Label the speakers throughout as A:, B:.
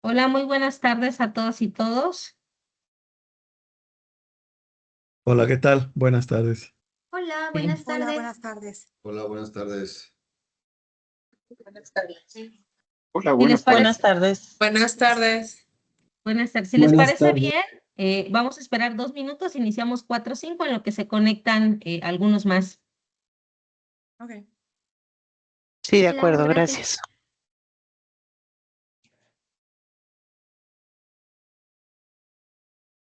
A: Hola, muy buenas tardes a todos y todos.
B: Hola, ¿qué tal? Buenas tardes.
C: Hola,
A: Eh,
C: buenas
D: Hola,
C: tardes.
D: buenas tardes.
E: Hola, buenas tardes.
C: Buenas tardes.
F: Hola,
A: si les
F: buenas tardes.
A: parece,
G: Buenas tardes.
D: Buenas tardes.
A: buenas tardes. Si les
B: Buenas
A: parece
B: tardes.
A: bien, vamos a esperar 2 minutos. Iniciamos 4 o 5 en lo que se conectan algunos más.
D: Ok.
G: Sí, de
C: Quedamos,
G: acuerdo,
C: gracias.
G: gracias.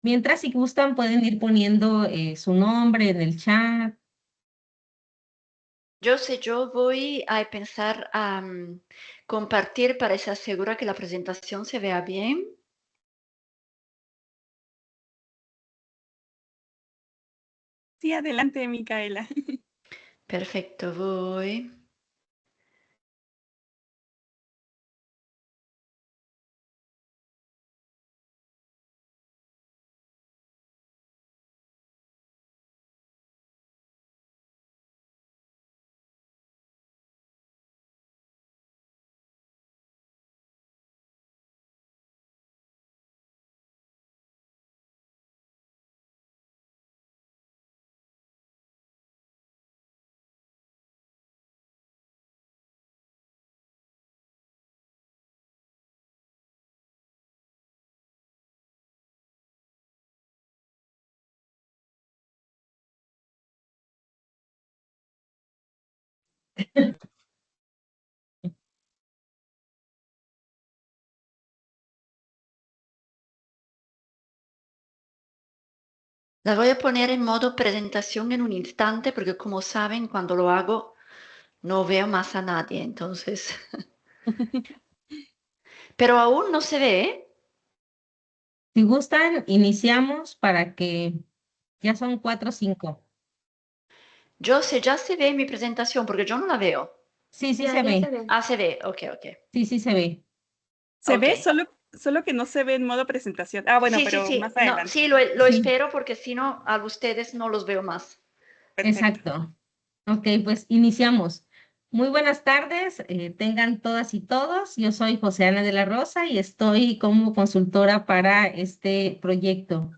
A: Mientras, si gustan, pueden ir poniendo su nombre en el chat.
C: Yo voy a pensar a compartir para estar segura que la presentación se vea bien.
D: Sí, adelante, Micaela.
C: Perfecto, voy. La voy a poner en modo presentación en un instante porque como saben, cuando lo hago no veo más a nadie, entonces. Pero aún no se ve, ¿eh?
A: Si gustan, iniciamos para que ya son 4 o 5.
C: Yo sé, ya se ve mi presentación porque yo no la veo.
A: Sí, sí se
C: Ya se
A: ve.
C: ve. Ah, se ve, ok, ok.
A: Sí, sí se ve.
D: Se
C: Ok.
D: ve, solo que no se ve en modo presentación. Ah, bueno,
C: Sí, sí,
D: pero más
C: sí. No,
D: adelante.
C: sí, lo
A: Sí,
C: espero porque si no, a ustedes no los veo más.
D: Perfecto.
A: exacto. Ok, pues iniciamos. Muy buenas tardes, tengan todas y todos. Yo soy José Ana de la Rosa y estoy como consultora para este proyecto.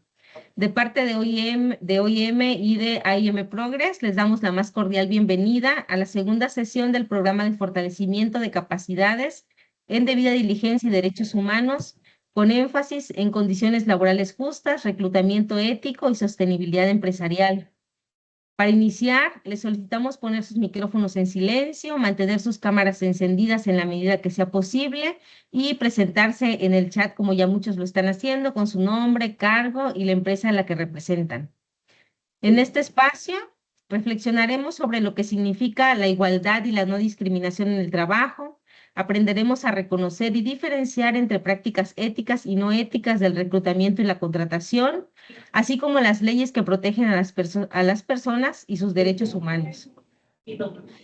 A: De parte de OIM y de AIM Progress, les damos la más cordial bienvenida a la segunda sesión del programa de fortalecimiento de capacidades en debida diligencia y derechos humanos, con énfasis en condiciones laborales justas, reclutamiento ético y sostenibilidad empresarial. Para iniciar, les solicitamos poner sus micrófonos en silencio, mantener sus cámaras encendidas en la medida que sea posible y presentarse en el chat como ya muchos lo están haciendo, con su nombre, cargo y la empresa a la que representan. En este espacio, reflexionaremos sobre lo que significa la igualdad y la no discriminación en el trabajo. Aprenderemos a reconocer y diferenciar entre prácticas éticas y no éticas del reclutamiento y la contratación, así como las leyes que protegen a las personas y sus derechos humanos.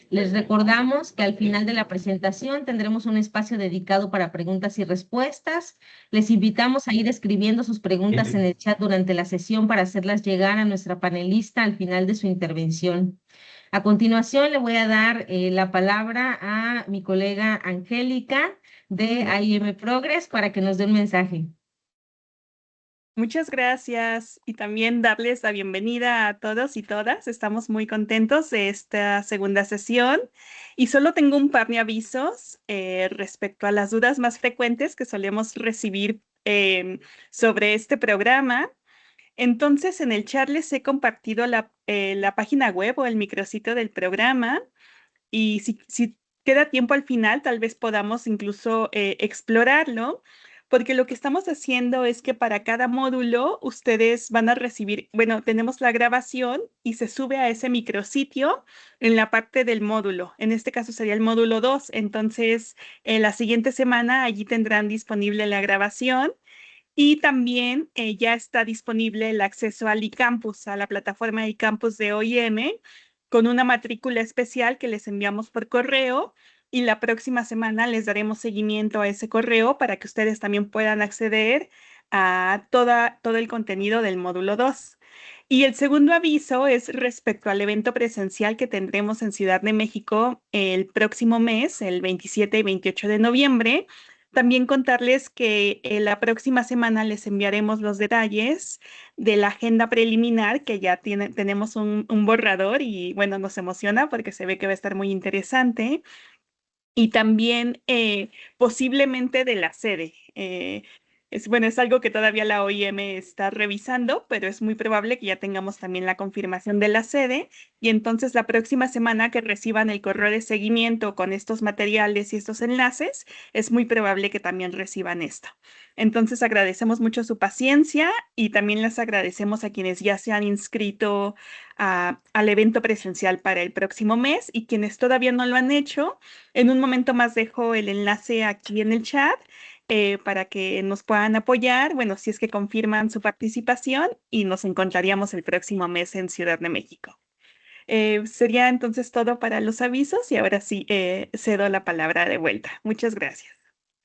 A: Les recordamos que al final de la presentación tendremos un espacio dedicado para preguntas y respuestas. Les invitamos a ir escribiendo sus preguntas en el chat durante la sesión para hacerlas llegar a nuestra panelista al final de su intervención. A continuación, le voy a dar la palabra a mi colega Angélica de AIM Progress para que nos dé un mensaje.
D: Muchas gracias y también darles la bienvenida a todos y todas. Estamos muy contentos de esta segunda sesión y solo tengo un par de avisos respecto a las dudas más frecuentes que solemos recibir sobre este programa. Entonces, en el chat les he compartido la página web o el micrositio del programa y si queda tiempo al final, tal vez podamos incluso explorarlo, porque lo que estamos haciendo es que para cada módulo ustedes van a recibir, bueno, tenemos la grabación y se sube a ese micrositio en la parte del módulo. En este caso sería el módulo 2. Entonces, la siguiente semana allí tendrán disponible la grabación. Y también ya está disponible el acceso al iCampus, a la plataforma iCampus de OIM, con una matrícula especial que les enviamos por correo. Y la próxima semana les daremos seguimiento a ese correo para que ustedes también puedan acceder a todo el contenido del módulo 2. Y el segundo aviso es respecto al evento presencial que tendremos en Ciudad de México el próximo mes, el 27 y 28 de noviembre, También contarles que la próxima semana les enviaremos los detalles de la agenda preliminar, que ya tenemos un borrador y bueno, nos emociona porque se ve que va a estar muy interesante. Y también posiblemente de la sede. Es algo que todavía la OIM está revisando, pero es muy probable que ya tengamos también la confirmación de la sede y entonces la próxima semana que reciban el correo de seguimiento con estos materiales y estos enlaces, es muy probable que también reciban esto. Entonces agradecemos mucho su paciencia y también les agradecemos a quienes ya se han inscrito al evento presencial para el próximo mes y quienes todavía no lo han hecho. En un momento más dejo el enlace aquí en el chat para que nos puedan apoyar, bueno, si es que confirman su participación y nos encontraríamos el próximo mes en Ciudad de México. Sería entonces todo para los avisos y ahora sí cedo la palabra de vuelta. Muchas gracias.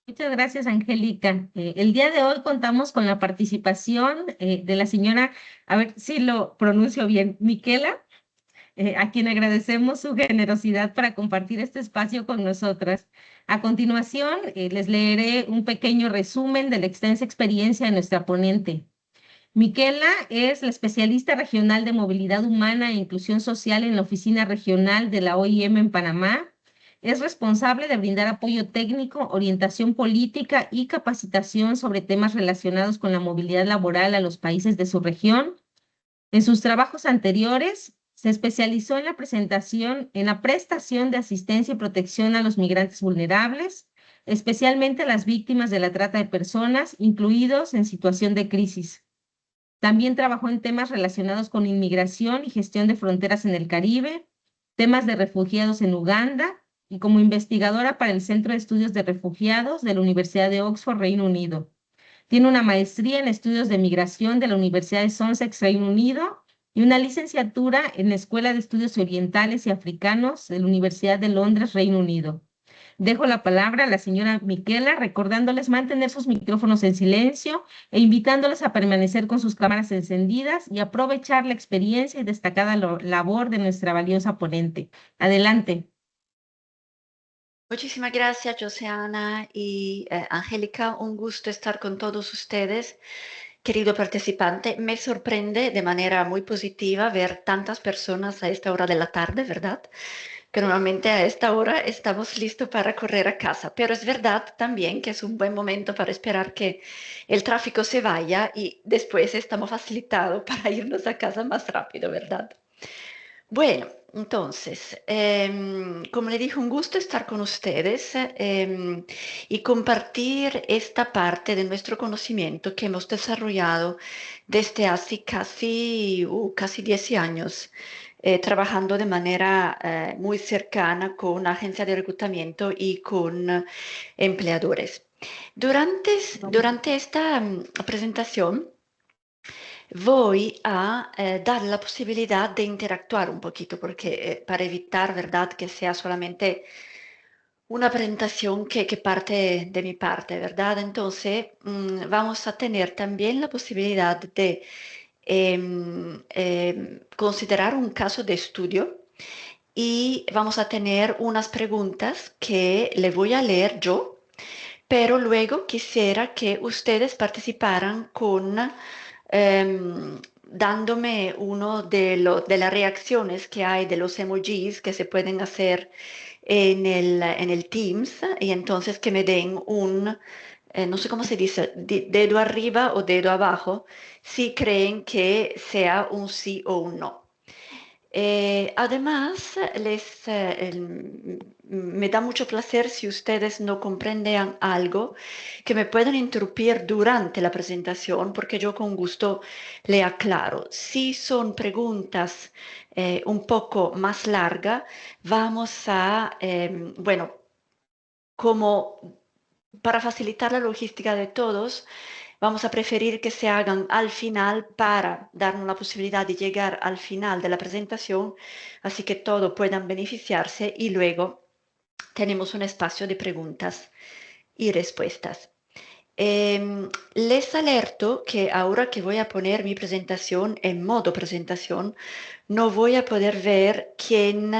A: Muchas gracias, Angélica. El día de hoy contamos con la participación de la señora, a ver si lo pronuncio bien, Miquela, a quien agradecemos su generosidad para compartir este espacio con nosotras. A continuación, les leeré un pequeño resumen de la extensa experiencia de nuestra ponente. Miquela es la especialista regional de movilidad humana e inclusión social en la Oficina Regional de la OIM en Panamá. Es responsable de brindar apoyo técnico, orientación política y capacitación sobre temas relacionados con la movilidad laboral a los países de su región. En sus trabajos anteriores, se especializó en la prestación de asistencia y protección a los migrantes vulnerables, especialmente a las víctimas de la trata de personas, incluidos en situación de crisis. También trabajó en temas relacionados con inmigración y gestión de fronteras en el Caribe, temas de refugiados en Uganda y como investigadora para el Centro de Estudios de Refugiados de la Universidad de Oxford, Reino Unido. Tiene una maestría en estudios de migración de la Universidad de Sussex, Reino Unido, y una licenciatura en la Escuela de Estudios Orientales y Africanos de la Universidad de Londres, Reino Unido. Dejo la palabra a la señora Miquela, recordándoles mantener sus micrófonos en silencio e invitándoles a permanecer con sus cámaras encendidas y aprovechar la experiencia y destacada labor de nuestra valiosa ponente. Adelante.
C: Muchísimas gracias, Joseana y Angélica. Un gusto estar con todos ustedes. Querido participante, me sorprende de manera muy positiva ver tantas personas a esta hora de la tarde, ¿verdad? Que normalmente a esta hora estamos listos para correr a casa, pero es verdad también que es un buen momento para esperar que el tráfico se vaya y después estamos facilitados para irnos a casa más rápido, ¿verdad? Bueno, entonces, como le dije, un gusto estar con ustedes y compartir esta parte de nuestro conocimiento que hemos desarrollado desde hace casi 10 años, trabajando de manera muy cercana con agencias de reclutamiento y con empleadores. Durante esta presentación, voy a dar la posibilidad de interactuar un poquito, porque para evitar, ¿verdad?, que sea solamente una presentación que parte de mi parte, ¿verdad? Entonces, vamos a tener también la posibilidad de considerar un caso de estudio y vamos a tener unas preguntas que le voy a leer yo, pero luego quisiera que ustedes participaran con dándome uno de las reacciones que hay de los emojis que se pueden hacer en el Teams y entonces que me den no sé cómo se dice, dedo arriba o dedo abajo, si creen que sea un sí o un no. Además, me da mucho placer si ustedes no comprenden algo, que me puedan interrumpir durante la presentación, porque yo con gusto le aclaro. Si son preguntas un poco más largas, vamos a, bueno, como para facilitar la logística de todos, vamos a preferir que se hagan al final para darnos la posibilidad de llegar al final de la presentación, así que todos puedan beneficiarse y luego tenemos un espacio de preguntas y respuestas. Les alerto que ahora que voy a poner mi presentación en modo presentación, no voy a poder ver quién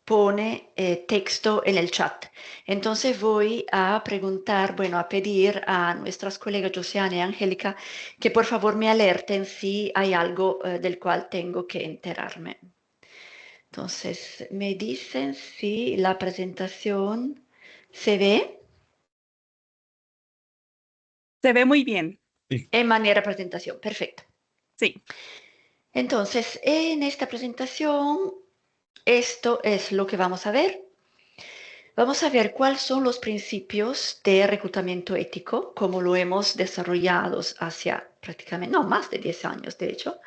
C: pone texto en el chat. Entonces voy a preguntar, bueno, a pedir a nuestras colegas Josiana y Angélica que por favor me alerten si hay algo del cual tengo que enterarme. Entonces, me dicen si la presentación se ve
D: Se ve muy bien.
B: Sí.
C: en manera presentación. Perfecto.
D: Sí.
C: Entonces, en esta presentación, esto es lo que vamos a ver. Vamos a ver cuáles son los principios de reclutamiento ético, como lo hemos desarrollado hacia prácticamente, no, más de 10 años, de hecho.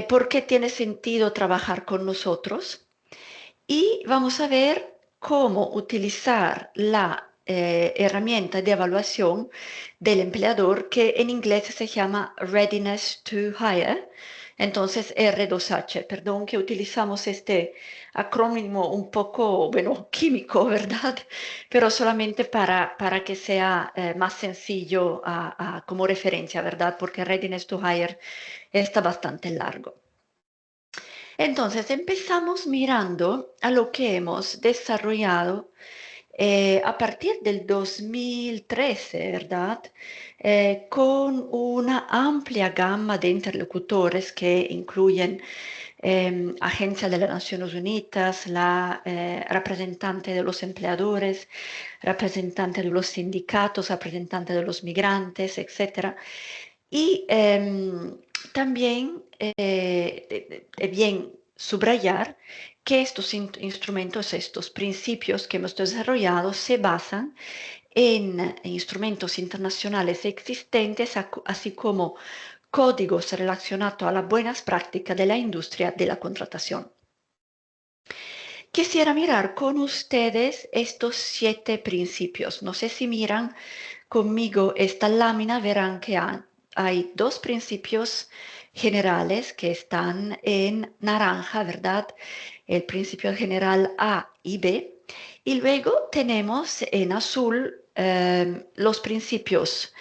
C: ¿Por qué tiene sentido trabajar con nosotros? Y vamos a ver cómo utilizar la herramienta de evaluación del empleador que en inglés se llama Readiness to Hire. Entonces, R2H, perdón que utilizamos este acrónimo un poco, bueno, químico, ¿verdad? Pero solamente para que sea más sencillo como referencia, ¿verdad? Porque Readiness to Hire está bastante largo. Entonces, empezamos mirando a lo que hemos desarrollado a partir del 2013, ¿verdad? Con una amplia gama de interlocutores que incluyen Agencia de las Naciones Unidas, la representante de los empleadores, representante de los sindicatos, representante de los migrantes, etc. Y también bien subrayar que estos instrumentos, estos principios que hemos desarrollado se basan en instrumentos internacionales existentes, así como códigos relacionados a las buenas prácticas de la industria de la contratación. Quisiera mirar con ustedes estos 7 principios. No sé si miran conmigo esta lámina, verán que hay 2 principios generales que están en naranja, ¿verdad? El principio general A y B. Y luego tenemos en azul los principios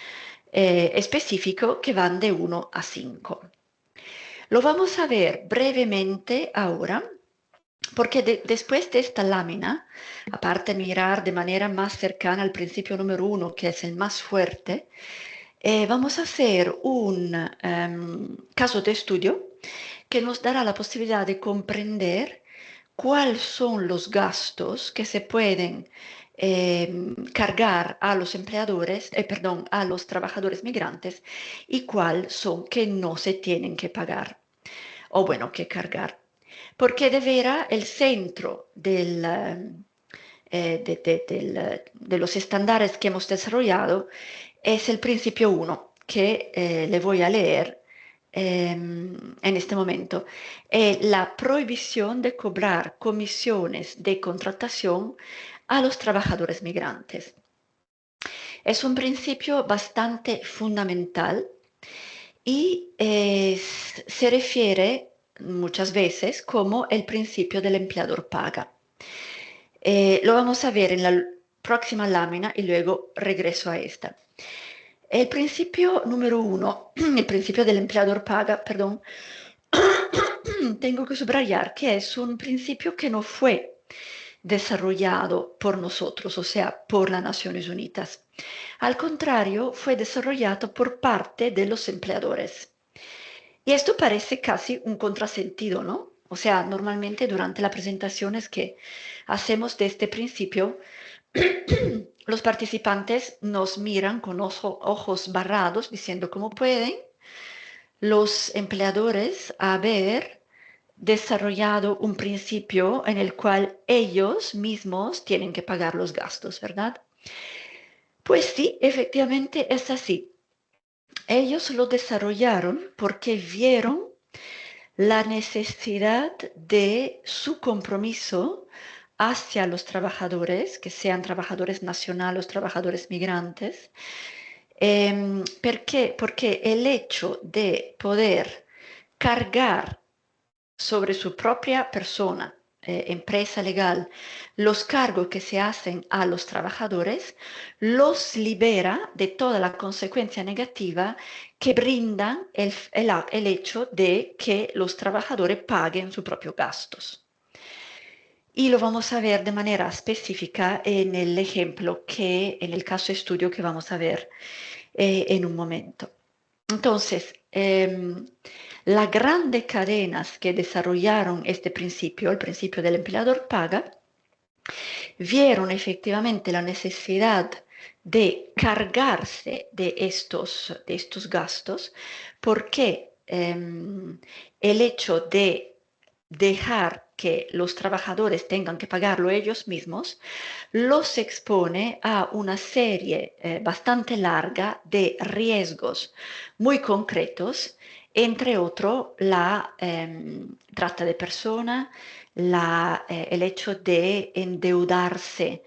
C: específicos que van de 1 a 5. Lo vamos a ver brevemente ahora, porque después de esta lámina, aparte de mirar de manera más cercana al principio número 1, que es el más fuerte, vamos a hacer un caso de estudio que nos dará la posibilidad de comprender cuáles son los gastos que se pueden cargar a los empleadores, perdón, a los trabajadores migrantes y cuáles son que no se tienen que pagar o bueno, que cargar. Porque de veras el centro de los estándares que hemos desarrollado es el principio 1, que le voy a leer en este momento. La prohibición de cobrar comisiones de contratación a los trabajadores migrantes. Es un principio bastante fundamental y se refiere muchas veces como el principio del empleador paga. Lo vamos a ver en la próxima lámina y luego regreso a esta. El principio número 1, el principio del empleador paga, perdón, tengo que subrayar que es un principio que no fue desarrollado por nosotros, o sea, por las Naciones Unidas. Al contrario, fue desarrollado por parte de los empleadores. Y esto parece casi un contrasentido, ¿no? O sea, normalmente durante las presentaciones que hacemos de este principio, los participantes nos miran con ojos barrados diciendo cómo pueden los empleadores haber desarrollado un principio en el cual ellos mismos tienen que pagar los gastos, ¿verdad? Pues sí, efectivamente es así. Ellos lo desarrollaron porque vieron la necesidad de su compromiso hacia los trabajadores, que sean trabajadores nacionales o trabajadores migrantes. ¿Por qué? Porque el hecho de poder cargar sobre su propia persona, empresa legal, los cargos que se hacen a los trabajadores, los libera de toda la consecuencia negativa que brinda el hecho de que los trabajadores paguen sus propios gastos. y lo vamos a ver de manera específica en el ejemplo en el caso estudio que vamos a ver en un momento. Entonces, las grandes cadenas que desarrollaron este principio, el principio del empleador paga, vieron efectivamente la necesidad de cargarse de estos gastos, porque el hecho de dejar que los trabajadores tengan que pagarlo ellos mismos, los expone a una serie bastante larga de riesgos muy concretos, entre otros la trata de personas, el hecho de endeudarse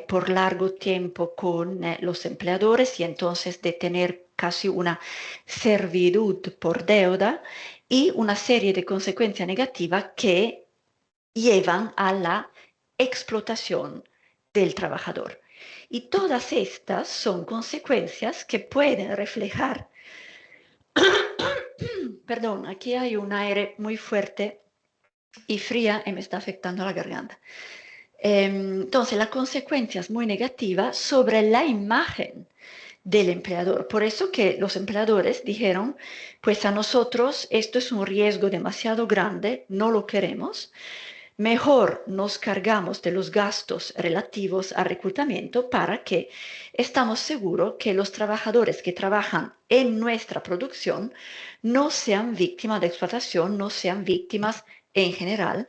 C: por largo tiempo con los empleadores y entonces de tener casi una servidumbre por deuda y una serie de consecuencias negativas que llevan a la explotación del trabajador. Y todas estas son consecuencias que pueden reflejar, perdón, aquí hay un aire muy fuerte y fría y me está afectando la garganta. Entonces, las consecuencias muy negativas sobre la imagen del empleador. Por eso que los empleadores dijeron, pues a nosotros esto es un riesgo demasiado grande, no lo queremos. Mejor nos cargamos de los gastos relativos al reclutamiento para que estamos seguros que los trabajadores que trabajan en nuestra producción no sean víctimas de explotación, no sean víctimas en general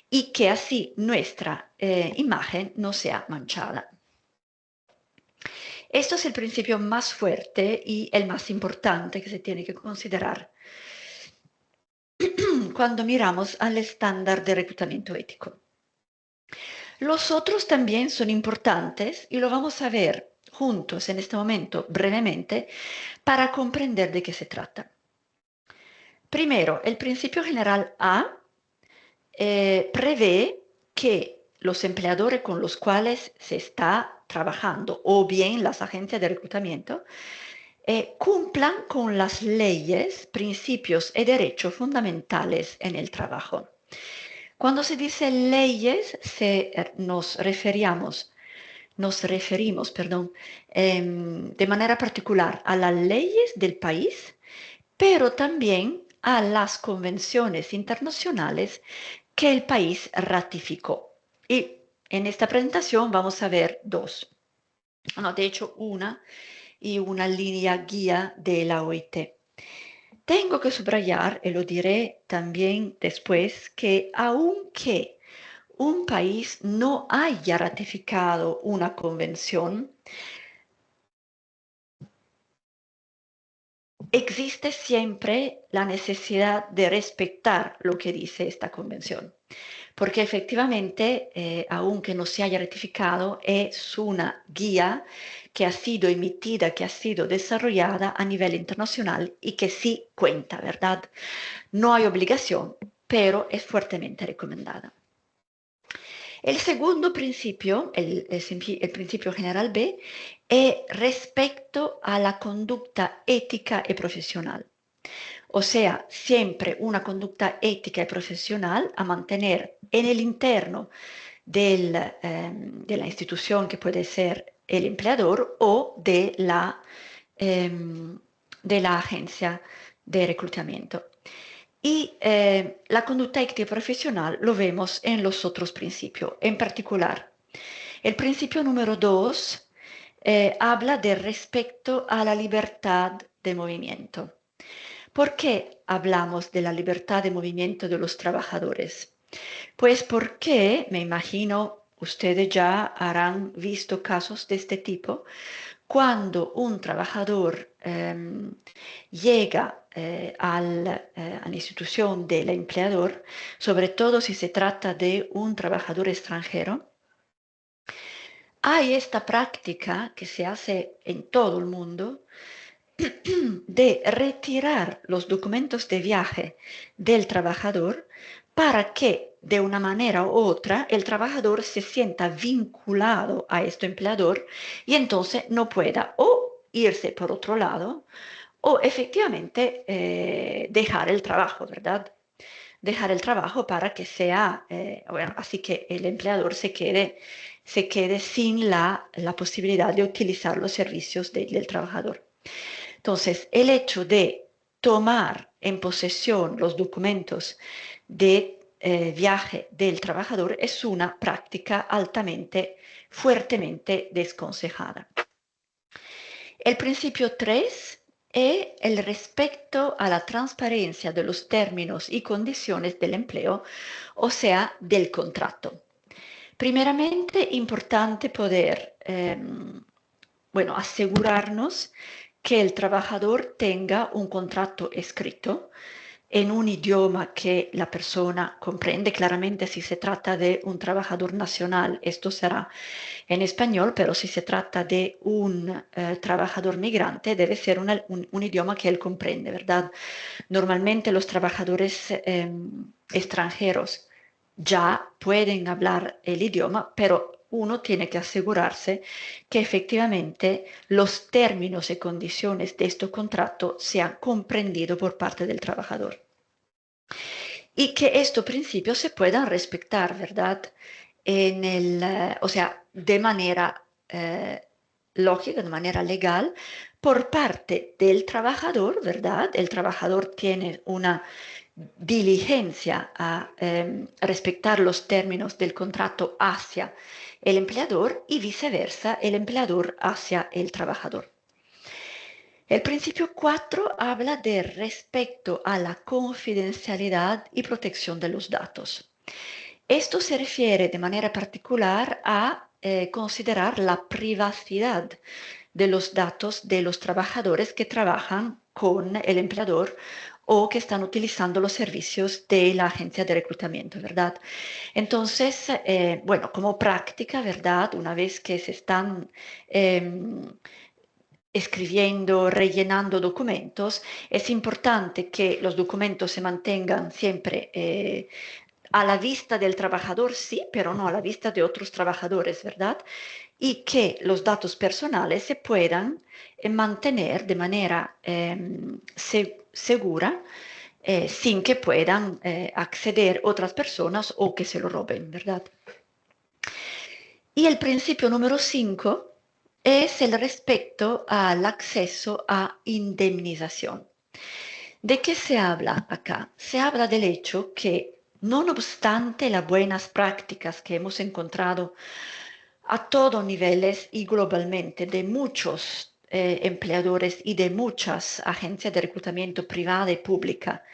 C: y que así nuestra imagen no sea manchada. Esto es el principio más fuerte y el más importante que se tiene que considerar cuando miramos al estándar de reclutamiento ético. Los otros también son importantes y lo vamos a ver juntos en este momento brevemente para comprender de qué se trata. Primero, el principio general A prevé que los empleadores con los cuales se está trabajando o bien las agencias de reclutamiento cumplan con las leyes, principios y derechos fundamentales en el trabajo. Cuando se dice leyes, nos referimos, de manera particular a las leyes del país, pero también a las convenciones internacionales que el país ratificó. Y en esta presentación vamos a ver dos. No, de hecho, una y una línea guía de la OIT. Tengo que subrayar, y lo diré también después, que aunque un país no haya ratificado una convención, existe siempre la necesidad de respetar lo que dice esta convención, porque efectivamente, aunque no se haya ratificado, es una guía que ha sido emitida, que ha sido desarrollada a nivel internacional y que sí cuenta, ¿verdad? No hay obligación, pero es fuertemente recomendada. El segundo principio, el principio general B, es respecto a la conducta ética y profesional. O sea, siempre una conducta ética y profesional a mantener en el interno de la institución que puede ser el empleador o de la agencia de reclutamiento. Y la conducta ética y profesional lo vemos en los otros principios. En particular, el principio número 2 habla de respecto a la libertad de movimiento. ¿Por qué hablamos de la libertad de movimiento de los trabajadores? Pues porque, me imagino, ustedes ya habrán visto casos de este tipo, cuando un trabajador llega a la institución del empleador, sobre todo si se trata de un trabajador extranjero, hay esta práctica que se hace en todo el mundo de retirar los documentos de viaje del trabajador para que de una manera u otra el trabajador se sienta vinculado a este empleador y entonces no pueda o irse por otro lado o efectivamente dejar el trabajo, ¿verdad? dejar el trabajo para que sea, bueno, así que el empleador se quede sin la posibilidad de utilizar los servicios del trabajador. Entonces, el hecho de tomar en posesión los documentos de viaje del trabajador es una práctica altamente, fuertemente desaconsejada. El principio 3 es el respeto a la transparencia de los términos y condiciones del empleo, o sea, del contrato. Primeramente, importante poder, bueno, asegurarnos que el trabajador tenga un contrato escrito en un idioma que la persona comprende. Claramente, si se trata de un trabajador nacional, esto será en español, pero si se trata de un trabajador migrante, debe ser un idioma que él comprende, ¿verdad? Normalmente los trabajadores extranjeros ya pueden hablar el idioma, pero uno tiene que asegurarse que efectivamente los términos y condiciones de este contrato sean comprendidos por parte del trabajador. Y que estos principios se puedan respetar, ¿verdad? O sea, de manera lógica, de manera legal, por parte del trabajador, ¿verdad? El trabajador tiene una diligencia a respetar los términos del contrato hacia el empleador y viceversa, el empleador hacia el trabajador. El principio 4 habla de respeto a la confidencialidad y protección de los datos. Esto se refiere de manera particular a considerar la privacidad de los datos de los trabajadores que trabajan con el empleador o que están utilizando los servicios de la agencia de reclutamiento, ¿verdad? Entonces, bueno, como práctica, ¿verdad? Una vez que se están escribiendo, rellenando documentos, es importante que los documentos se mantengan siempre a la vista del trabajador, sí, pero no a la vista de otros trabajadores, ¿verdad? Y que los datos personales se puedan mantener de manera segura sin que puedan acceder otras personas o que se lo roben, ¿verdad? Y el principio número 5 es el respeto al acceso a indemnización. ¿De qué se habla acá? Se habla del hecho que, no obstante las buenas prácticas que hemos encontrado a todos niveles y globalmente de muchos empleadores y de muchas agencias de reclutamiento privada y pública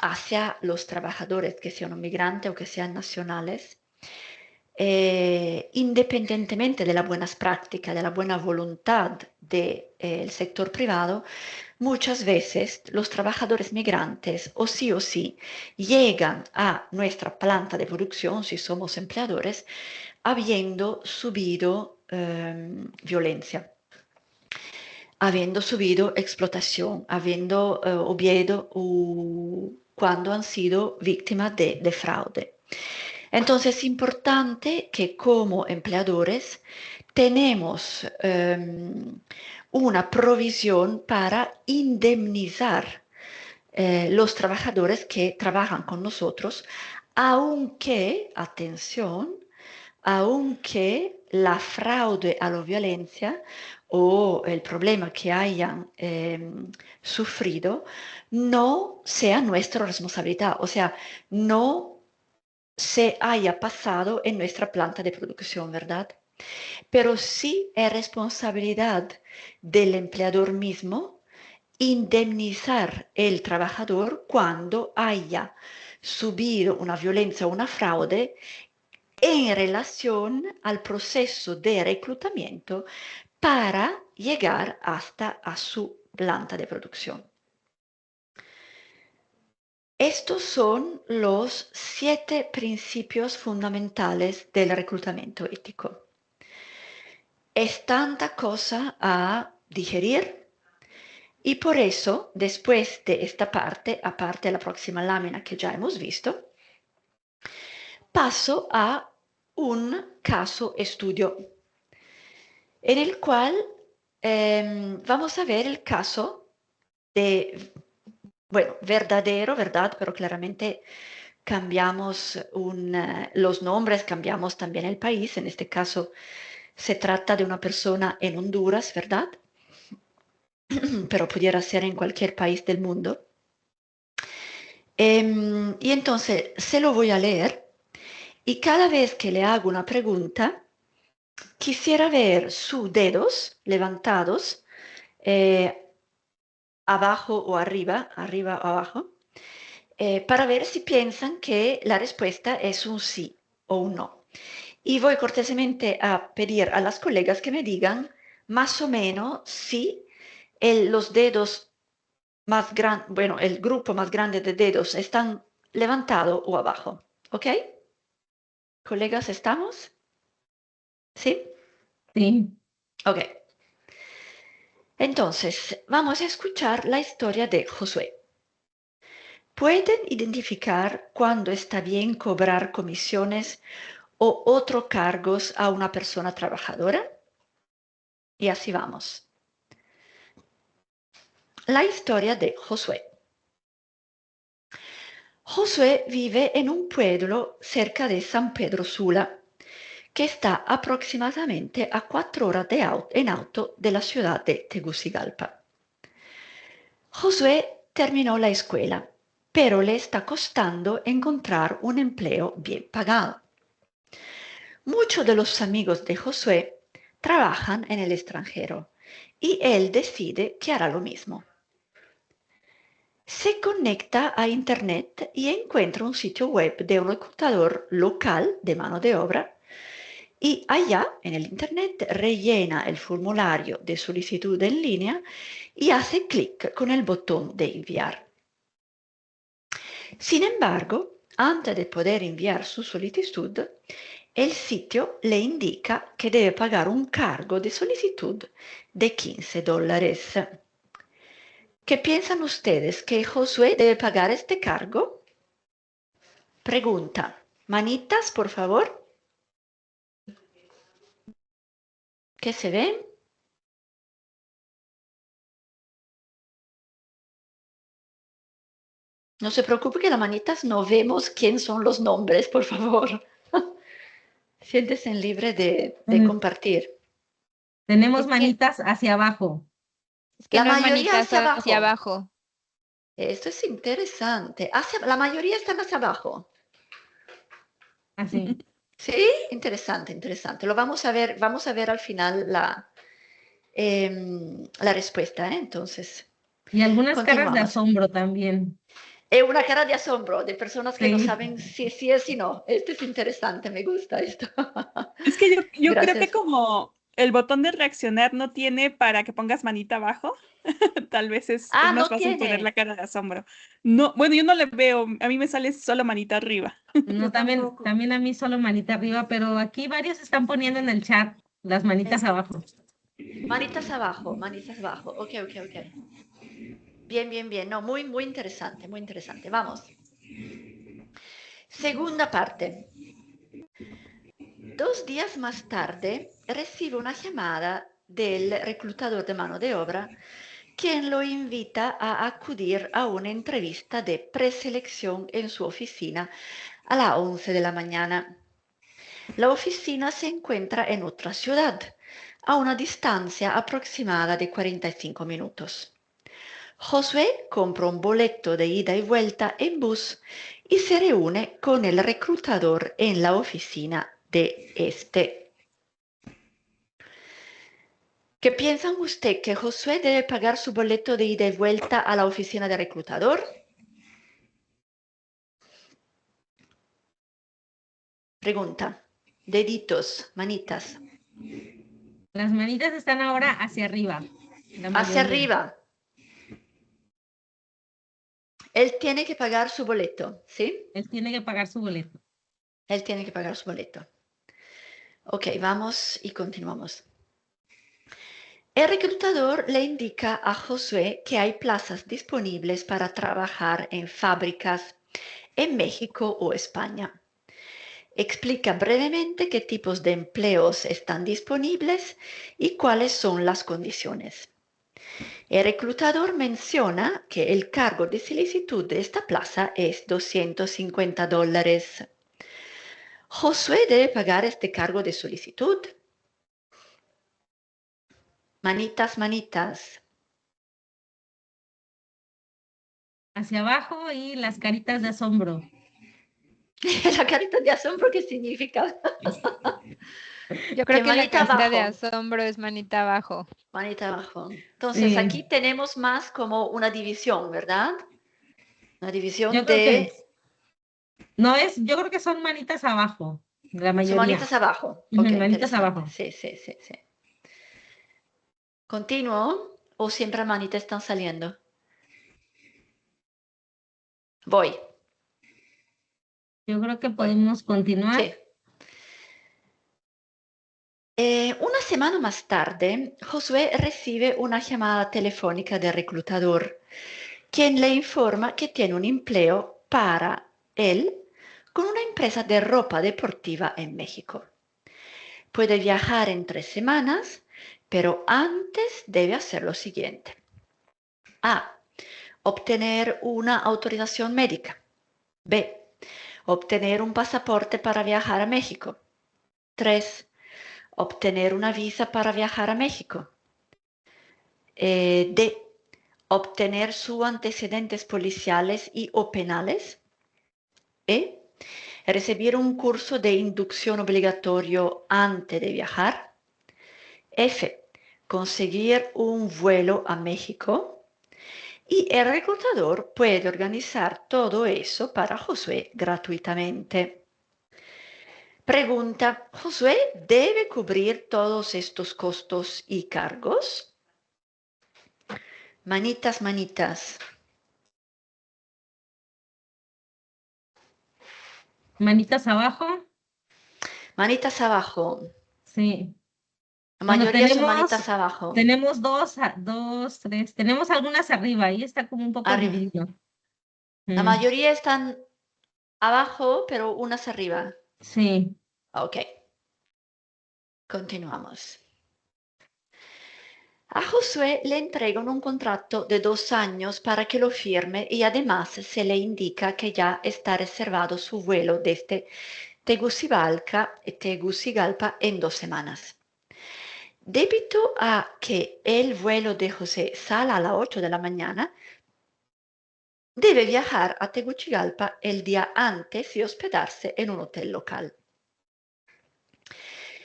C: hacia los trabajadores, que sean migrantes o que sean nacionales, independientemente de las buenas prácticas, de la buena voluntad del sector privado, muchas veces los trabajadores migrantes o sí llegan a nuestra planta de producción, si somos empleadores, habiendo subido violencia, habiendo subido explotación, habiendo cuando han sido víctimas de fraude. Entonces es importante que como empleadores tenemos una provisión para indemnizar los trabajadores que trabajan con nosotros, aunque, atención, aunque la fraude a la violencia o el problema que hayan sufrido no sea nuestra responsabilidad, o sea, no se haya pasado en nuestra planta de producción, ¿verdad? Pero sí es responsabilidad del empleador mismo indemnizar el trabajador cuando haya subido una violencia o una fraude en relación al proceso de reclutamiento para llegar hasta a su planta de producción. Estos son los 7 principios fundamentales del reclutamiento ético. Es tanta cosa a digerir y por eso, después de esta parte, aparte de la próxima lámina que ya hemos visto, paso a un caso estudio en el cual vamos a ver el caso de bueno, verdadero, ¿verdad? Pero claramente cambiamos los nombres, cambiamos también el país. En este caso se trata de una persona en Honduras, ¿verdad? Pero pudiera ser en cualquier país del mundo. Y entonces se lo voy a leer y cada vez que le hago una pregunta, quisiera ver sus dedos levantados abajo o arriba, arriba o abajo, para ver si piensan que la respuesta es un sí o un no. Y voy cortésmente a pedir a las colegas que me digan más o menos si los dedos más grandes, bueno, el grupo más grande de dedos están levantados o abajo. ¿Ok? Colegas, ¿estamos? ¿Sí?
A: Sí.
C: Ok. Entonces, vamos a escuchar la historia de Josué. ¿Pueden identificar cuándo está bien cobrar comisiones o otros cargos a una persona trabajadora? Y así vamos. La historia de Josué. Josué vive en un pueblo cerca de San Pedro Sula, que está aproximadamente a 4 horas en auto de la ciudad de Tegucigalpa. Josué terminó la escuela, pero le está costando encontrar un empleo bien pagado. Muchos de los amigos de Josué trabajan en el extranjero y él decide que hará lo mismo. Se conecta a Internet y encuentra un sitio web de un reclutador local de mano de obra y allá en el Internet rellena el formulario de solicitud en línea y hace clic con el botón de enviar. Sin embargo, antes de poder enviar su solicitud, el sitio le indica que debe pagar un cargo de solicitud de $15. ¿Qué piensan ustedes que Josué debe pagar este cargo? Pregunta. Manitas, por favor. ¿Qué se ven? No se preocupe que las manitas no vemos quién son los nombres, por favor. Siéntese libre de compartir.
A: Tenemos
E: Es que,
A: manitas hacia abajo.
E: es que
C: La
E: no hay
C: mayoría
E: manitas
C: hacia
E: hacia
C: abajo.
E: abajo.
C: Esto es interesante. La mayoría están hacia abajo.
A: Así.
C: Sí, interesante, interesante. Lo vamos a ver al final la respuesta, ¿eh? Entonces,
A: Y algunas caras de
C: continuamos.
A: asombro también.
C: Es una cara de asombro de personas que no
A: Sí.
C: saben si es y no. Esto es interesante, me gusta esto.
D: Es que yo creo que
C: Gracias.
D: como el botón de reaccionar no tiene para que pongas manita abajo, tal vez es
C: Ah,
D: más
C: no
D: fácil poner la
C: tiene.
D: cara de asombro. No, bueno, yo no le veo, a mí me sale solo manita arriba.
A: No,
C: Yo tampoco.
A: también a mí solo manita arriba, pero aquí varios están poniendo en el chat las manitas abajo.
C: Manitas abajo, manitas abajo. Ok, ok, ok. Bien, bien, bien. No, muy, muy interesante, muy interesante. Vamos. Segunda parte. 2 días más tarde recibe una llamada del reclutador de mano de obra, quien lo invita a acudir a una entrevista de preselección en su oficina a las 11 de la mañana. La oficina se encuentra en otra ciudad, a una distancia aproximada de 45 minutos. Josué compra un boleto de ida y vuelta en bus y se reúne con el reclutador en la oficina de este. ¿Qué piensan usted que Josué debe pagar su boleto de ida y vuelta a la oficina del reclutador? Pregunta. Deditos, manitas.
A: Las manitas están ahora hacia arriba, la
C: Hacia
A: mayoría.
C: arriba. Él tiene que pagar su boleto, ¿sí?
A: Él tiene que pagar su boleto.
C: Él tiene que pagar su boleto. Ok, vamos y continuamos. El reclutador le indica a Josué que hay plazas disponibles para trabajar en fábricas en México o España. Explica brevemente qué tipos de empleos están disponibles y cuáles son las condiciones. El reclutador menciona que el cargo de solicitud de esta plaza es $250. Josué debe pagar este cargo de solicitud. Manitas, manitas.
A: Hacia abajo y las caritas de asombro.
C: La carita de asombro, ¿qué significa?
E: Yo creo que la
C: manita
E: carita de
C: abajo.
E: asombro es manita abajo.
C: Manita abajo. Entonces,
A: Sí.
C: aquí tenemos más como una división, ¿verdad? Una división
A: Yo creo
C: de...
A: no es, yo creo que son manitas abajo, la
C: Son
A: mayoría.
C: manitas abajo.
A: Ujú,
C: Ok,
A: manitas
C: interesante.
A: abajo.
C: Sí, sí, sí, sí. ¿Continúo o siempre manitas están saliendo? Voy.
A: Yo creo que podemos continuar.
C: Sí. Una semana más tarde, Josué recibe una llamada telefónica del reclutador, quien le informa que tiene un empleo para él con una empresa de ropa deportiva en México. Puede viajar en 3 semanas, pero antes debe hacer lo siguiente. A. Obtener una autorización médica. B. Obtener un pasaporte para viajar a México. 3. Obtener una visa para viajar a México. D. Obtener sus antecedentes policiales y o penales. E. Recibir un curso de inducción obligatorio antes de viajar. F. Conseguir un vuelo a México. Y el reclutador puede organizar todo eso para Josué gratuitamente. Pregunta, ¿Josué debe cubrir todos estos costos y cargos? Manitas, manitas.
A: Manitas abajo.
C: Manitas abajo.
A: Sí.
C: La
A: Bueno,
C: mayoría son manitas abajo.
A: tenemos dos, tres. Tenemos algunas arriba. Ahí está como un poco
C: Arriba.
A: dividido.
C: La mayoría están abajo, pero unas arriba.
A: Sí.
C: Ok. Continuamos. A Josué le entregan un contrato de 2 años para que lo firme y además se le indica que ya está reservado su vuelo desde Tegucigalpa en 2 semanas. Debido a que el vuelo de José sale a las 8 de la mañana, debe viajar a Tegucigalpa el día antes y hospedarse en un hotel local.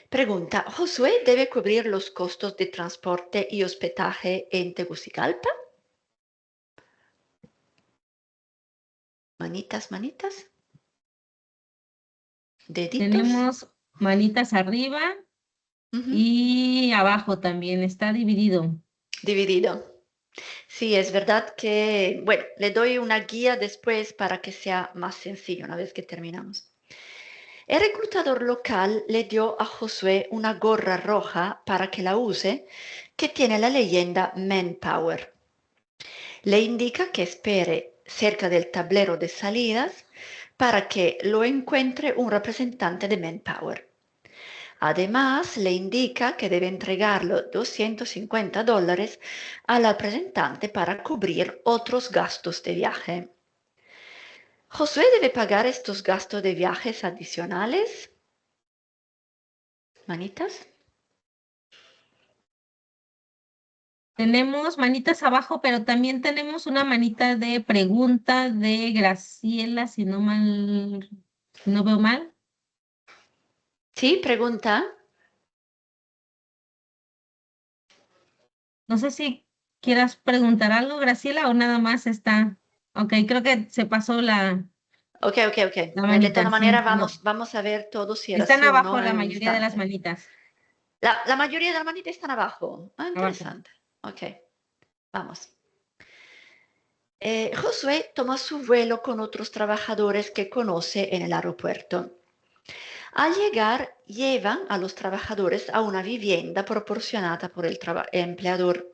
C: Pregunta, ¿Josué debe cubrir los costos de transporte y hospedaje en Tegucigalpa? Manitas, manitas. Deditos.
A: Tenemos manitas arriba y abajo también. Está dividido.
C: Dividido. Sí, es verdad que, bueno, le doy una guía después para que sea más sencillo una vez que terminamos. El reclutador local le dio a Josué una gorra roja para que la use, que tiene la leyenda Manpower. Le indica que espere cerca del tablero de salidas para que lo encuentre un representante de Manpower. Además, le indica que debe entregarlo $250 al representante para cubrir otros gastos de viaje. ¿Josué debe pagar estos gastos de viajes adicionales? ¿Manitas?
A: Tenemos manitas abajo, pero también tenemos una manita de pregunta de Graciela, si no veo mal.
C: Sí, pregunta.
A: No sé si quieras preguntar algo, Graciela, o nada más está. Ok, creo que se pasó la
C: Ok. De
A: manita.
C: todas maneras,
A: Sí, no.
C: vamos a ver todo si era
A: Están
C: sí o
A: abajo
C: no
A: la
C: en un
A: mayoría de las
C: instante.
A: manitas.
C: La mayoría de las manitas están abajo. Ah,
A: Abajo.
C: interesante. Ok, vamos. Josué toma su vuelo con otros trabajadores que conoce en el aeropuerto. Al llegar, llevan a los trabajadores a una vivienda proporcionada por el empleador.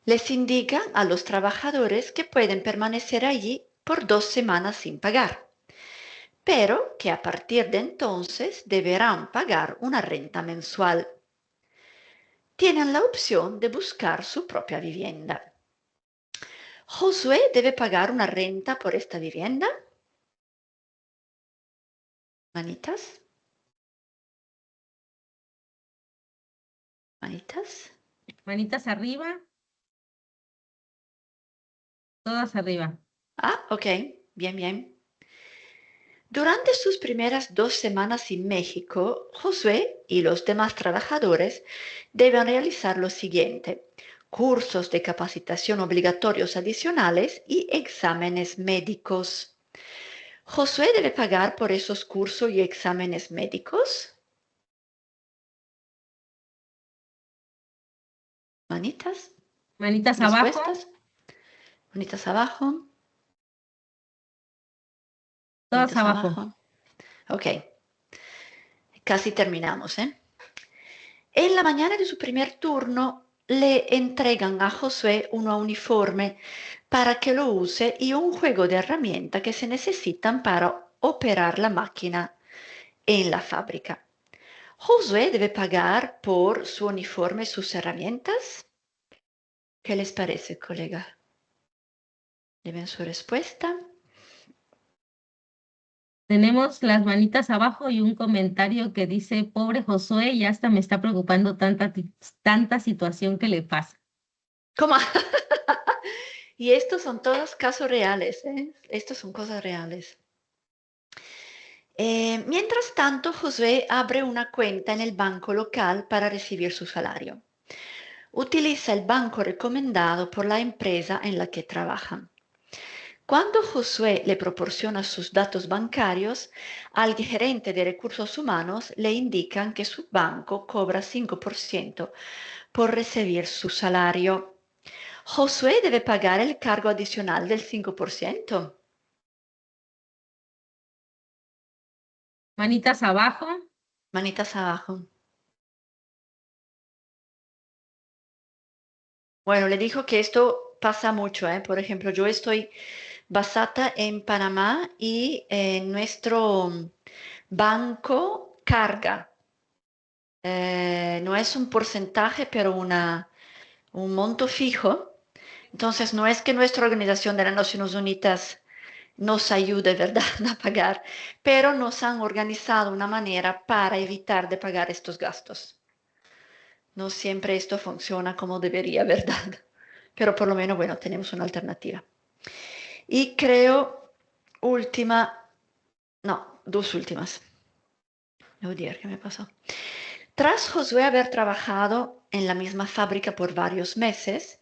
C: Les indican a los trabajadores que pueden permanecer allí por 2 semanas sin pagar, pero que a partir de entonces deberán pagar una renta mensual. tienen la opción de buscar su propia vivienda. ¿Josué debe pagar una renta por esta vivienda? Manitas. Manitas.
A: Manitas arriba, todas arriba.
C: Ah, ok, bien, bien. Durante sus primeras 2 semanas en México, Josué y los demás trabajadores deben realizar lo siguiente: cursos de capacitación obligatorios adicionales y exámenes médicos. ¿Josué debe pagar por esos cursos y exámenes médicos? Manitas,
A: Manitas abajo,
C: respuestas. Manitas abajo,
A: todas
C: manitas
A: abajo.
C: abajo. Ok, casi terminamos, ¿eh? En la mañana de su primer turno le entregan a Josué un uniforme para que lo use y un juego de herramientas que se necesitan para operar la máquina en la fábrica. ¿Josué debe pagar por su uniforme y sus herramientas? ¿Qué les parece, colega? ¿Deben su respuesta?
A: Tenemos las manitas abajo y un comentario que dice, pobre Josué, ya hasta me está preocupando tanta situación que le pasa.
C: ¿Cómo? Y estos son todos casos reales, ¿eh? Estos son cosas reales. Mientras tanto, Josué abre una cuenta en el banco local para recibir su salario. Utiliza el banco recomendado por la empresa en la que trabaja. Cuando Josué le proporciona sus datos bancarios, al gerente de recursos humanos le indican que su banco cobra 5% por recibir su salario. ¿Josué debe pagar el cargo adicional del 5%?
A: Manitas abajo,
C: Manitas abajo. Bueno, le digo que esto pasa mucho, ¿eh? Por ejemplo, yo estoy basada en Panamá y nuestro banco carga. No es un porcentaje, pero un monto fijo. Entonces, no es que nuestra organización de las Naciones Unidas nos ayude, ¿verdad?, a pagar, pero nos han organizado una manera para evitar de pagar estos gastos. No siempre esto funciona como debería, ¿verdad? Pero por lo menos, bueno, tenemos una alternativa. Y creo, dos últimas. Devo dire, ¿qué me pasó? Tras Josué haber trabajado en la misma fábrica por varios meses,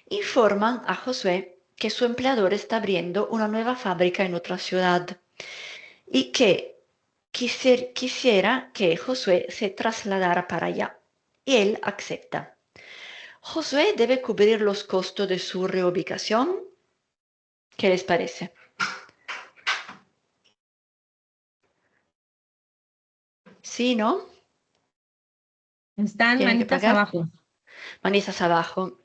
C: informan a Josué que su empleador está abriendo una nueva fábrica en otra ciudad y que quisiera que Josué se trasladara para allá. Y él acepta. Josué debe cubrir los costos de su reubicación. ¿Qué les parece? ¿Sí, no?
A: están
C: ¿Tiene que
A: manitas
C: pagar?
A: abajo.
C: Manitas abajo.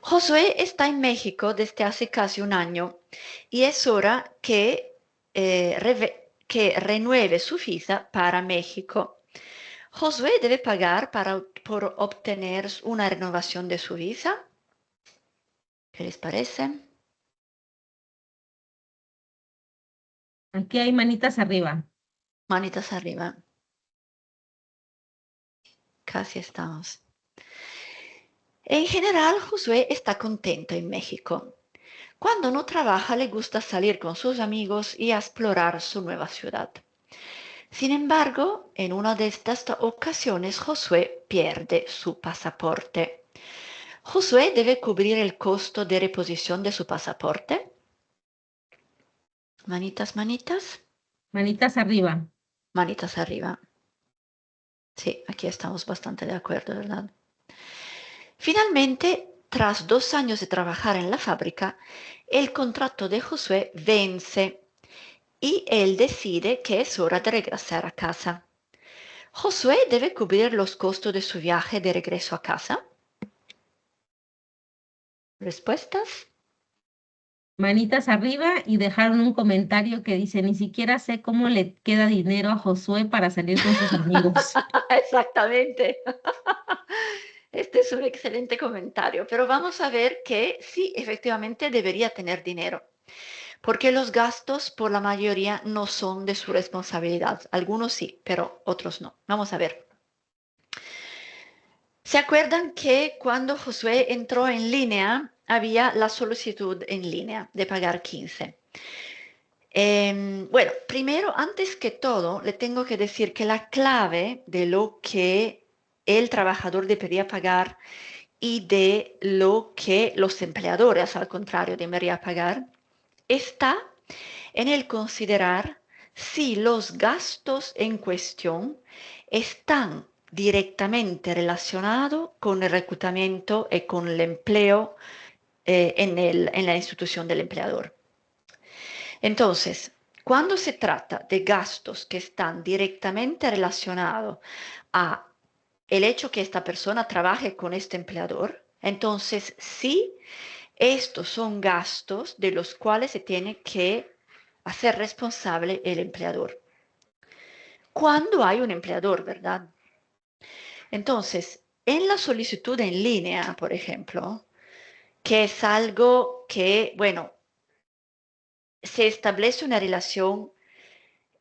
C: Josué está en México desde hace casi un año y es hora que renueve su visa para México. Josué debe pagar por obtener una renovación de su visa. ¿Qué les parece?
A: Aquí hay manitas arriba.
C: Manitas arriba. Casi estamos. En general, Josué está contento en México. Cuando no trabaja, le gusta salir con sus amigos y explorar su nueva ciudad. Sin embargo, en una de estas ocasiones, Josué pierde su pasaporte. ¿Josué debe cubrir el costo de reposición de su pasaporte? Manitas, manitas.
A: Manitas arriba.
C: Manitas arriba. Sí, aquí estamos bastante de acuerdo, ¿verdad? Finalmente, tras 2 años de trabajar en la fábrica, el contrato de Josué vence y él decide que es hora de regresar a casa. ¿Josué debe cubrir los costos de su viaje de regreso a casa? ¿Respuestas?
A: manitas arriba y dejaron un comentario que dice, ni siquiera sé cómo le queda dinero a Josué para salir con sus amigos.
C: Exactamente. Este es un excelente comentario, pero vamos a ver que sí, efectivamente debería tener dinero, porque los gastos por la mayoría no son de su responsabilidad. Algunos sí, pero otros no. Vamos a ver. ¿Se acuerdan que cuando Josué entró en línea había la solicitud en línea de pagar 15? Bueno, primero, antes que todo, le tengo que decir que la clave de lo que el trabajador debería pagar y de lo que los empleadores, al contrario, deberían pagar, está en el considerar si los gastos en cuestión están directamente relacionados con el reclutamiento y con el empleo en la institución del empleador. Entonces, cuando se trata de gastos que están directamente relacionados a el hecho que esta persona trabaje con este empleador, entonces sí, estos son gastos de los cuales se tiene que hacer responsable el empleador. Cuando hay un empleador, ¿verdad? Entonces, en la solicitud en línea, por ejemplo, que es algo que, bueno, se establece una relación,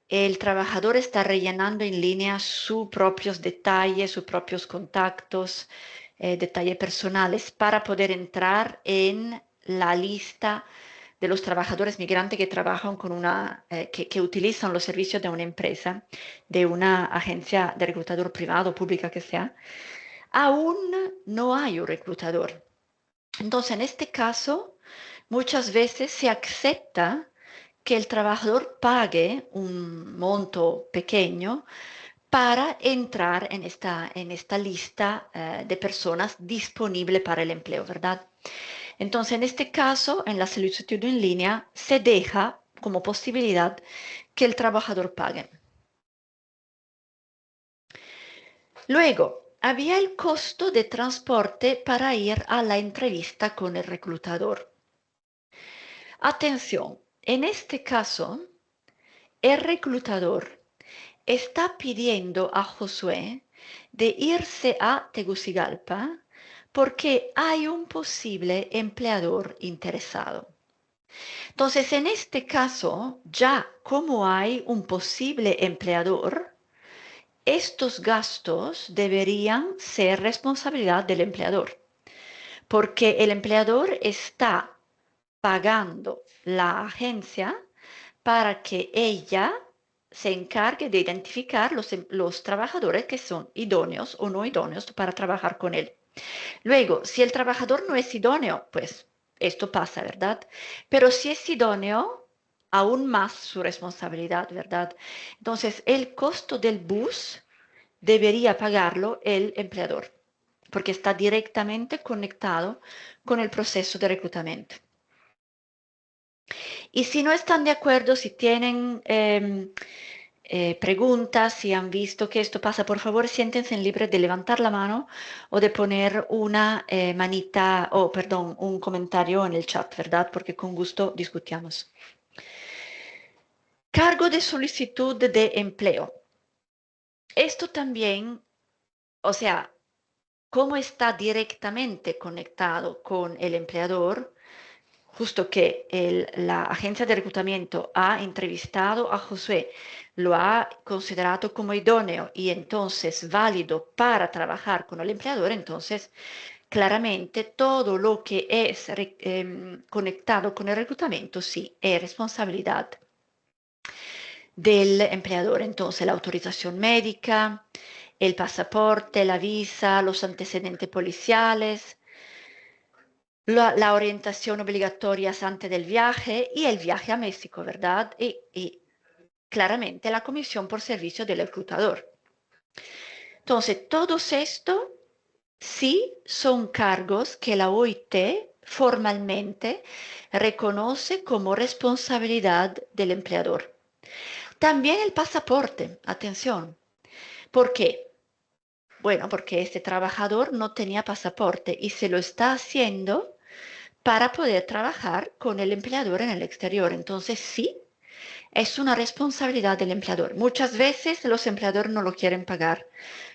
C: el trabajador está rellenando en línea sus propios detalles, sus propios contactos, detalles personales para poder entrar en la lista de los trabajadores migrantes que trabajan con que utilizan los servicios de una empresa, de una agencia de reclutador privado, pública que sea. Aún no hay un reclutador. Entonces, en este caso, muchas veces se acepta que el trabajador pague un monto pequeño para entrar en esta lista de personas disponibles para el empleo, ¿verdad? Entonces, en este caso, en la solicitud en línea, se deja como posibilidad que el trabajador pague. Luego, había el costo de transporte para ir a la entrevista con el reclutador. Atención, en este caso, el reclutador está pidiendo a Josué de irse a Tegucigalpa porque hay un posible empleador interesado. Entonces, en este caso, ya como hay un posible empleador, estos gastos deberían ser responsabilidad del empleador, porque el empleador está pagando la agencia para que ella se encargue de identificar los trabajadores que son idóneos o no idóneos para trabajar con él. Luego, si el trabajador no es idóneo, pues esto pasa, ¿verdad? Pero si es idóneo, aún más su responsabilidad, ¿verdad? Entonces, el costo del bus debería pagarlo el empleador, porque está directamente conectado con el proceso de reclutamiento. Y si no están de acuerdo, si tienen preguntas, si han visto que esto pasa, por favor, siéntense libres de levantar la mano o de poner una manita, perdón, un comentario en el chat, ¿verdad? Porque con gusto discutimos. Cargo de solicitud de empleo. Esto también, o sea, cómo está directamente conectado con el empleador, justo que la agencia de reclutamiento ha entrevistado a Josué, lo ha considerado como idóneo y entonces válido para trabajar con el empleador, entonces claramente todo lo que es conectado con el reclutamiento sí es responsabilidad del empleador. Entonces la autorización médica, el pasaporte, la visa, los antecedentes policiales, la orientación obligatoria antes del viaje y el viaje a México, ¿verdad? Y claramente la comisión por servicio del reclutador. Entonces, todos estos sí son cargos que la OIT formalmente reconoce como responsabilidad del empleador. También el pasaporte, atención. ¿Por qué? Bueno, porque este trabajador no tenía pasaporte y se lo está haciendo para poder trabajar con el empleador en el exterior. Entonces, sí, es una responsabilidad del empleador. Muchas veces los empleadores no lo quieren pagar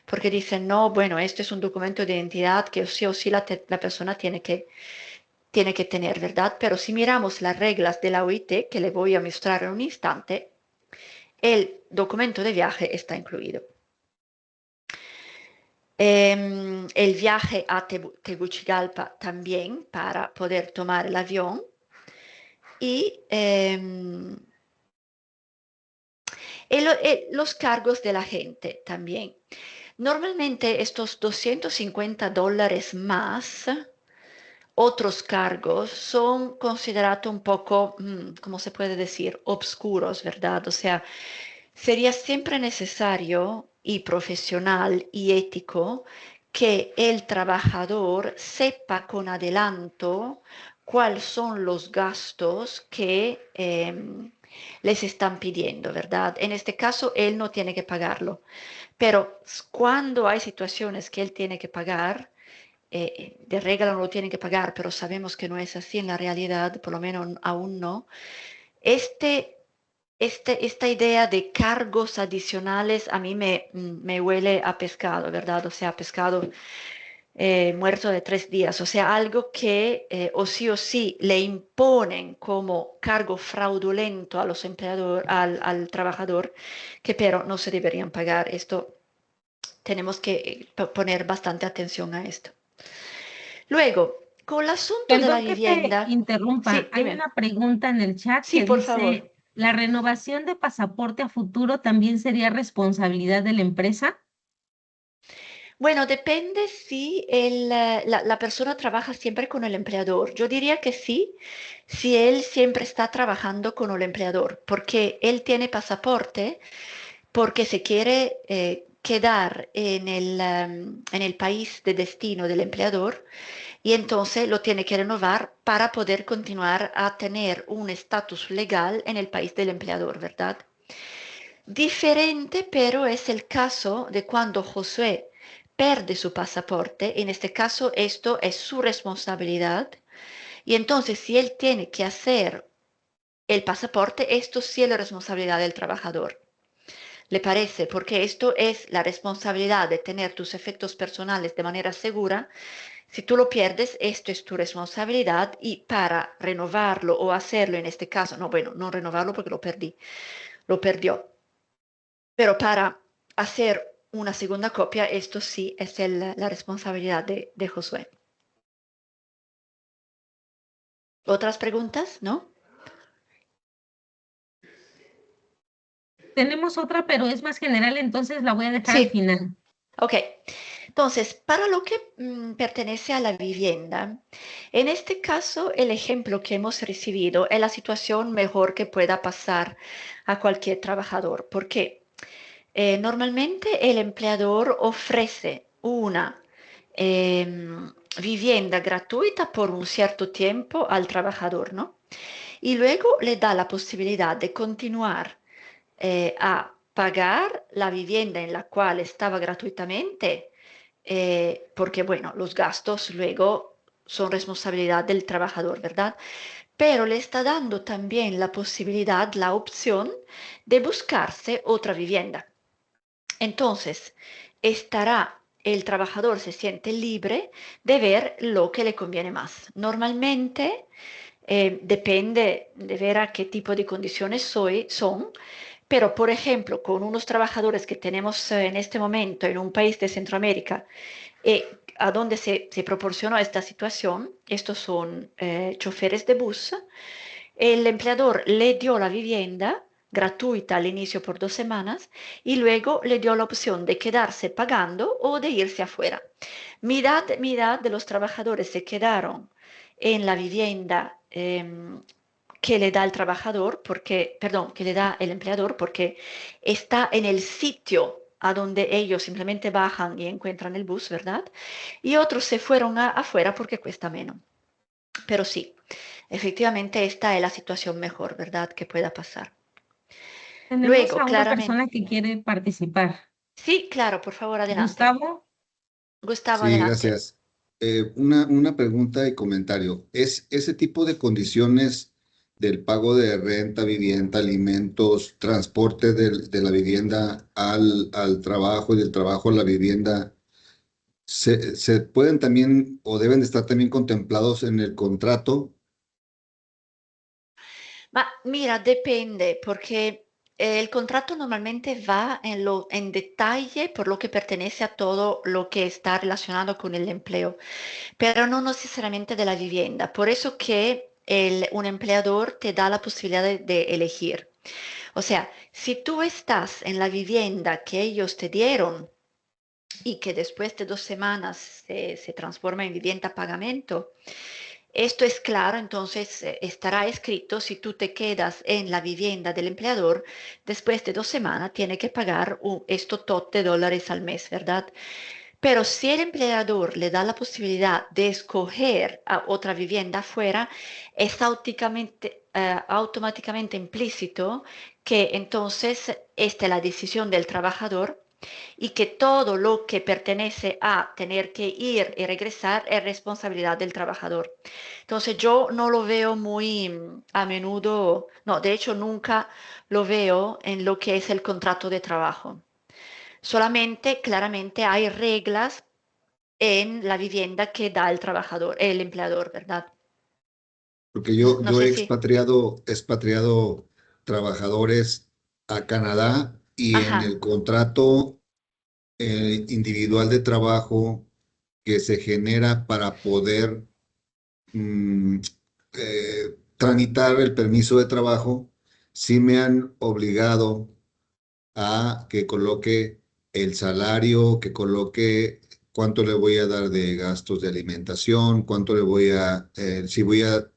C: porque dicen, no, bueno, esto es un documento de identidad que sí o sí la persona tiene que tener, ¿verdad? Pero si miramos las reglas de la OIT, que le voy a mostrar en un instante, el documento de viaje está incluido. El viaje a Tegucigalpa también para poder tomar el avión y los cargos de la gente también. Normalmente estos $250 más, otros cargos, son considerados un poco, ¿cómo se puede decir? Obscuros, ¿verdad? O sea, sería siempre necesario y profesional y ético que el trabajador sepa con adelanto cuáles son los gastos que les están pidiendo, ¿verdad? En este caso, él no tiene que pagarlo, pero cuando hay situaciones que él tiene que pagar, de regla no lo tiene que pagar, pero sabemos que no es así en la realidad, por lo menos aún no, esta idea de cargos adicionales a mí me huele a pescado, ¿verdad? O sea, pescado muerto de 3 días, o sea, algo que o sí le imponen como cargo fraudulento a los al trabajador, que pero no se deberían pagar. Esto tenemos que poner bastante atención a esto. Luego, con el asunto de la
A: Perdón que te
C: vivienda,
A: interrumpa.
C: sí,
A: Hay
C: dime,
A: una pregunta en el chat
C: sí,
A: que
C: por favor.
A: dice, ¿la renovación de pasaporte a futuro también sería responsabilidad de la empresa?
C: Bueno, depende si la persona trabaja siempre con el empleador. Yo diría que sí, si él siempre está trabajando con el empleador, porque él tiene pasaporte, porque se quiere quedar en el país de destino del empleador y entonces lo tiene que renovar para poder continuar a tener un estatus legal en el país del empleador, ¿verdad? Diferente pero es el caso de cuando Josué perde su pasaporte, en este caso esto es su responsabilidad, y entonces si él tiene que hacer el pasaporte, esto sí es la responsabilidad del trabajador. ¿Le parece? Porque esto es la responsabilidad de tener tus efectos personales de manera segura. Si tú lo pierdes, esto es tu responsabilidad y para renovarlo o hacerlo en este caso, no, bueno, no renovarlo porque lo perdió, pero para hacer una segunda copia, esto sí es la responsabilidad de Josué. ¿Otras preguntas? ¿No?
A: Tenemos otra, pero es más general, entonces la voy a dejar al
C: Sí,
A: final.
C: ok. Entonces, para lo que pertenece a la vivienda, en este caso el ejemplo que hemos recibido es la situación mejor que pueda pasar a cualquier trabajador, porque normalmente el empleador ofrece una vivienda gratuita por un cierto tiempo al trabajador, ¿no? Y luego le da la posibilidad de continuar a pagar la vivienda en la cual estaba gratuitamente, porque bueno, los gastos luego son responsabilidad del trabajador, ¿verdad? Pero le está dando también la posibilidad, la opción de buscarse otra vivienda. Entonces, el trabajador se siente libre de ver lo que le conviene más. Normalmente, depende de ver a qué tipo de condiciones son, pero por ejemplo, con unos trabajadores que tenemos en este momento en un país de Centroamérica, a donde se proporcionó esta situación, estos son choferes de bus, el empleador le dio la vivienda gratuita al inicio por 2 semanas y luego le dio la opción de quedarse pagando o de irse afuera. Mitad de los trabajadores se quedaron en la vivienda que le da el trabajador, que le da el empleador, porque está en el sitio a donde ellos simplemente bajan y encuentran el bus, ¿verdad? Y otros se fueron afuera porque cuesta menos. Pero sí, efectivamente esta es la situación mejor, ¿verdad? Que pueda pasar.
A: Tenemos
C: Luego,
A: a una
C: claramente,
A: persona que quiere participar.
C: sí, claro, por favor, adelante.
A: Gustavo,
C: Gustavo,
F: Sí,
C: adelante.
F: gracias. Una pregunta y comentario. ¿Es ese tipo de condiciones del pago de renta, vivienda, alimentos, transporte de la vivienda al trabajo y del trabajo a la vivienda, se pueden también o deben de estar también contemplados en el contrato?
C: Ma mira, depende, porque el contrato normalmente va en detalle por lo que pertenece a todo lo que está relacionado con el empleo, pero no necesariamente de la vivienda. Por eso que un empleador te da la posibilidad de elegir. O sea, si tú estás en la vivienda que ellos te dieron y que después de 2 semanas se transforma en vivienda a pagamento, esto es claro, entonces estará escrito, si tú te quedas en la vivienda del empleador, después de 2 semanas tiene que pagar esto tot de dólares al mes, ¿verdad? Pero si el empleador le da la posibilidad de escoger a otra vivienda afuera, es automáticamente implícito que entonces esta es la decisión del trabajador y que todo lo que pertenece a tener que ir y regresar es responsabilidad del trabajador. Entonces yo no lo veo muy a menudo, no, de hecho nunca lo veo en lo que es el contrato de trabajo. Solamente, claramente hay reglas en la vivienda que da el trabajador, el empleador, ¿verdad?
F: Porque
C: No,
F: yo,
C: no
F: yo
C: sé
F: he
C: si.
F: expatriado trabajadores a Canadá y en
C: Ajá,
F: el contrato individual de trabajo que se genera para poder mm, tramitar el permiso de trabajo, sí me han obligado a que coloque el salario, que coloque cuánto le voy a dar de gastos de alimentación, cuánto le voy si voy a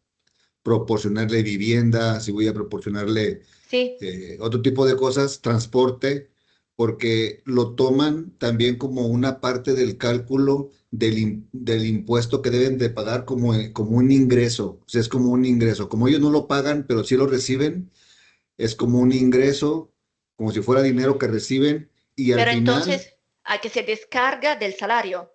F: proporcionarle vivienda, si voy a proporcionarle
C: sí,
F: otro tipo de cosas, transporte, porque lo toman también como una parte del cálculo del impuesto que deben de pagar como un ingreso. O sea, es como un ingreso. Como ellos no lo pagan, pero sí lo reciben, es como un ingreso, como si fuera dinero que reciben y al
C: pero
F: final
C: entonces a que se descarga del salario,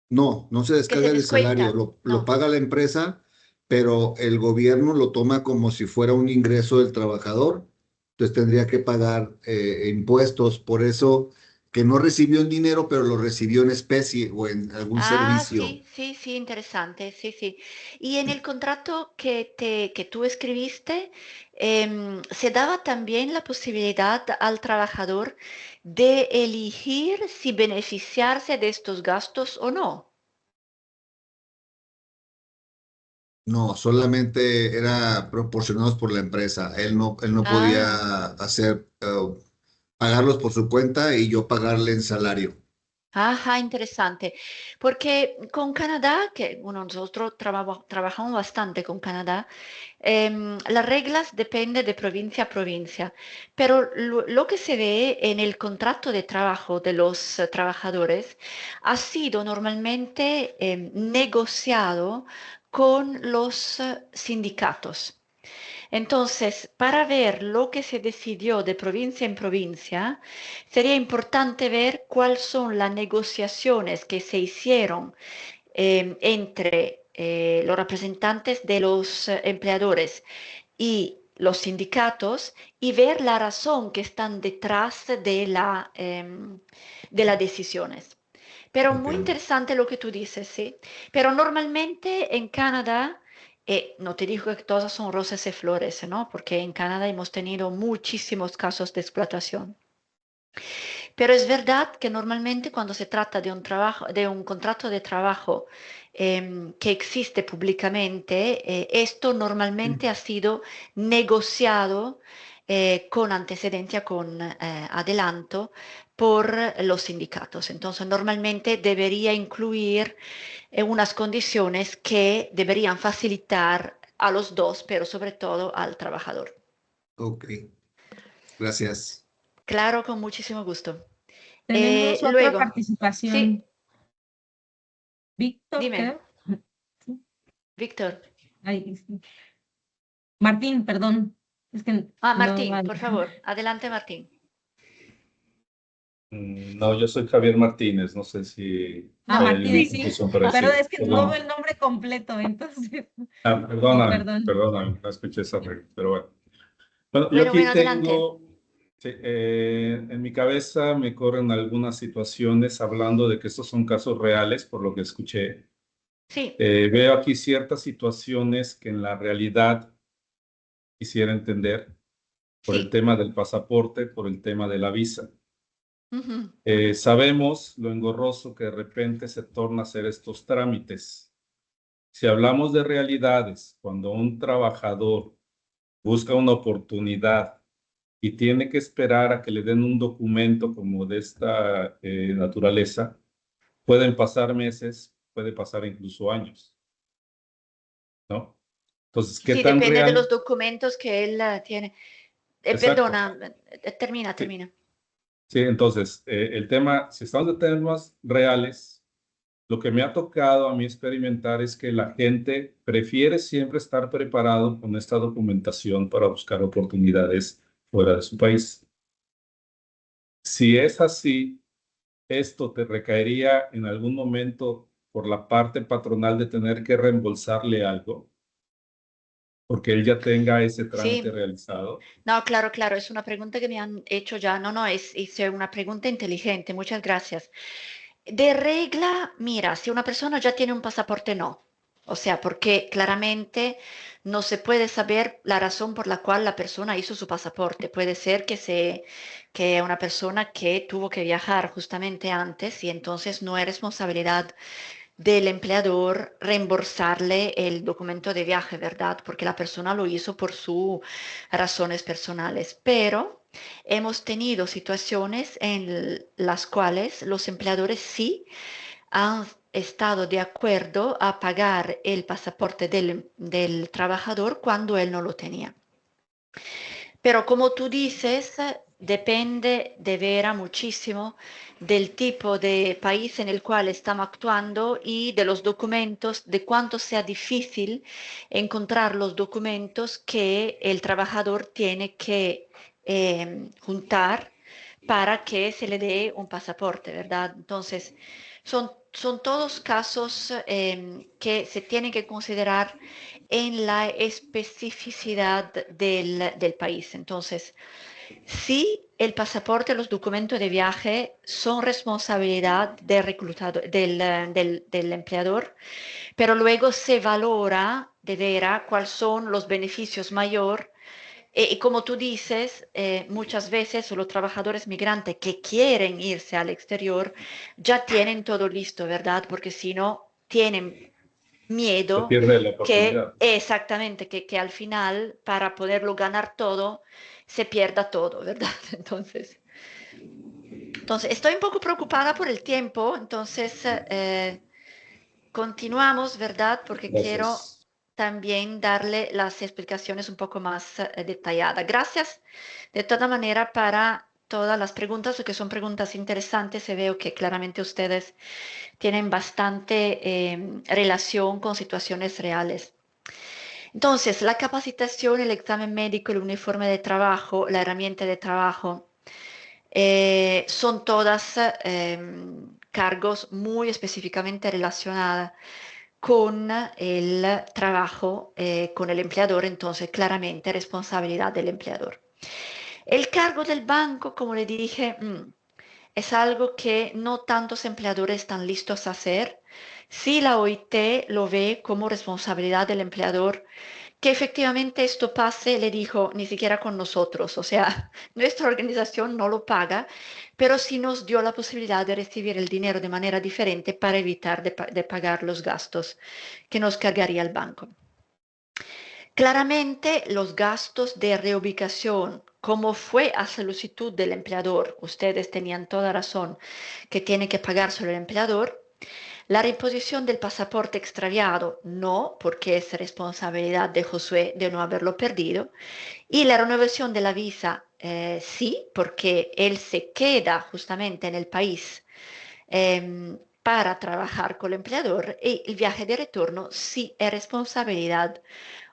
F: no se
C: que se
F: descarga del salario,
C: descuenta,
F: lo
C: no.
F: paga la empresa, pero el gobierno lo toma como si fuera un ingreso del trabajador, entonces tendría que pagar impuestos, por eso que no recibió en dinero, pero lo recibió en especie o en algún
C: Ah,
F: servicio.
C: sí, sí, sí, interesante, sí, sí. Y en el contrato que tú escribiste, se daba también la posibilidad al trabajador de elegir si beneficiarse de estos gastos o no.
F: No, solamente era proporcionados por la empresa. Él no
C: Ah.
F: podía pagarlos por su cuenta y yo pagarle en salario.
C: Ajá, interesante. Porque con Canadá, que bueno, nosotros trabajamos bastante con Canadá, las reglas dependen de provincia a provincia, pero lo que se ve en el contrato de trabajo de los trabajadores ha sido normalmente negociado con los sindicatos. Entonces, para ver lo que se decidió de provincia en provincia, sería importante ver cuáles son las negociaciones que se hicieron entre los representantes de los empleadores y los sindicatos y ver la razón que están detrás de las decisiones. Pero
F: Ok.
C: muy interesante lo que tú dices, sí. Pero normalmente en Canadá, no te digo que todas son rosas y flores, ¿no? Porque en Canadá hemos tenido muchísimos casos de explotación. Pero es verdad que normalmente cuando se trata de un trabajo, de un contrato de trabajo que existe públicamente, esto normalmente ha sido negociado con antecedencia, con adelanto por los sindicatos. Entonces, normalmente debería incluir unas condiciones que deberían facilitar a los dos, pero sobre todo al trabajador.
F: Ok, gracias.
C: Claro, con muchísimo gusto.
A: Tenemos otra
C: Luego,
A: participación.
C: sí,
A: Víctor,
C: dime,
A: creo. Sí.
C: Víctor.
A: Ay, sí. Martín, perdón. Es que
C: Ah,
A: no
C: Martín,
A: vale.
C: por favor, adelante, Martín.
H: No, yo soy Javier Martínez, no sé si
A: Ah,
C: No,
A: Martínez,
H: él
A: sí.
H: puso, pero sí,
A: Perdón, es que no
H: perdón.
A: veo el nombre completo, entonces. Sí,
H: Perdóname,
A: perdón.
H: perdóname, no escuché esa regla, pero bueno. Bueno, yo
C: bueno,
H: aquí
C: bueno, adelante.
H: tengo, sí, en mi cabeza me corren algunas situaciones hablando de que estos son casos reales, por lo que escuché.
C: Sí,
H: Veo aquí ciertas situaciones que en la realidad quisiera entender por el
C: sí.
H: tema del pasaporte, por el tema de la visa.
C: Ujú.
H: Sabemos lo engorroso que de repente se torna a hacer estos trámites. Si hablamos de realidades, cuando un trabajador busca una oportunidad y tiene que esperar a que le den un documento como de esta naturaleza, pueden pasar meses, puede pasar incluso años, ¿no? Entonces, ¿qué
C: Sí,
H: tan
C: depende de los
H: real?
C: documentos que él tiene.
H: Exacto.
C: Perdona, termina,
H: Sí,
C: termina.
H: sí, entonces, el tema, si estamos de temas reales, lo que me ha tocado a mí experimentar es que la gente prefiere siempre estar preparado con esta documentación para buscar oportunidades fuera de su país. Si es así, esto te recaería en algún momento por la parte patronal de tener que reembolsarle algo, porque él ya tenga ese trámite
C: Sí,
H: realizado.
C: no, claro, claro, es una pregunta que me han hecho ya. No, no, es una pregunta inteligente, muchas gracias. De regla, mira, si una persona ya tiene un pasaporte, no. O sea, porque claramente no se puede saber la razón por la cual la persona hizo su pasaporte. Puede ser que una persona que tuvo que viajar justamente antes y entonces no es responsabilidad del empleador reembolsarle el documento de viaje, ¿verdad? Porque la persona lo hizo por sus razones personales. Pero hemos tenido situaciones en las cuales los empleadores sí han estado de acuerdo a pagar el pasaporte del trabajador cuando él no lo tenía. Pero como tú dices, depende de veras muchísimo del tipo de país en el cual estamos actuando y de los documentos, de cuánto sea difícil encontrar los documentos que el trabajador tiene que juntar para que se le dé un pasaporte, ¿verdad? Entonces, son todos casos que se tienen que considerar en la especificidad del país. Entonces, sí, el pasaporte, los documentos de viaje son responsabilidad del reclutador, del empleador, pero luego se valora de veras cuáles son los beneficios mayores. Y como tú dices, muchas veces los trabajadores migrantes que quieren irse al exterior ya tienen todo listo, ¿verdad? Porque si no, tienen
H: Se
C: miedo
H: pierde la
C: que
H: oportunidad.
C: exactamente, que al final, para poderlo ganar todo, se pierda todo, ¿verdad? Entonces, estoy un poco preocupada por el tiempo, entonces continuamos, ¿verdad? Porque quiero
H: Gracias.
C: también darle las explicaciones un poco más detalladas. Gracias de toda manera para todas las preguntas, porque son preguntas interesantes y veo que claramente ustedes tienen bastante relación con situaciones reales. Entonces, la capacitación, el examen médico, el uniforme de trabajo, la herramienta de trabajo, son todas cargos muy específicamente relacionadas con el trabajo con el empleador, entonces claramente responsabilidad del empleador. El cargo del banco, como le dije, es algo que no tantos empleadores están listos a hacer. Si la OIT lo ve como responsabilidad del empleador, que efectivamente esto pase, le dijo, ni siquiera con nosotros, o sea, nuestra organización no lo paga, pero sí nos dio la posibilidad de recibir el dinero de manera diferente para evitar de pagar los gastos que nos cargaría el banco. Claramente los gastos de reubicación, como fue a solicitud del empleador, ustedes tenían toda razón que tiene que pagárselo el empleador. La reposición del pasaporte extraviado, no, porque es responsabilidad de Josué de no haberlo perdido. Y la renovación de la visa, sí, porque él se queda justamente en el país para trabajar con el empleador y el viaje de retorno sí es responsabilidad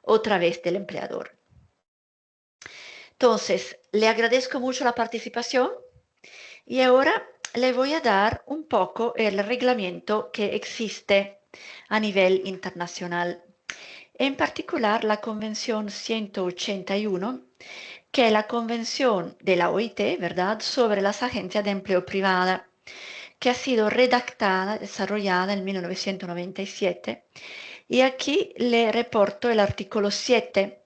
C: otra vez del empleador. Entonces, le agradezco mucho la participación Y ahora le voy a dar un poco el reglamento que existe a nivel internacional. En particular la Convención 181, que es la Convención de la OIT, ¿verdad?, sobre las agencias de empleo privada, que ha sido redactada, desarrollada en 1997. Y aquí le reporto el artículo 7,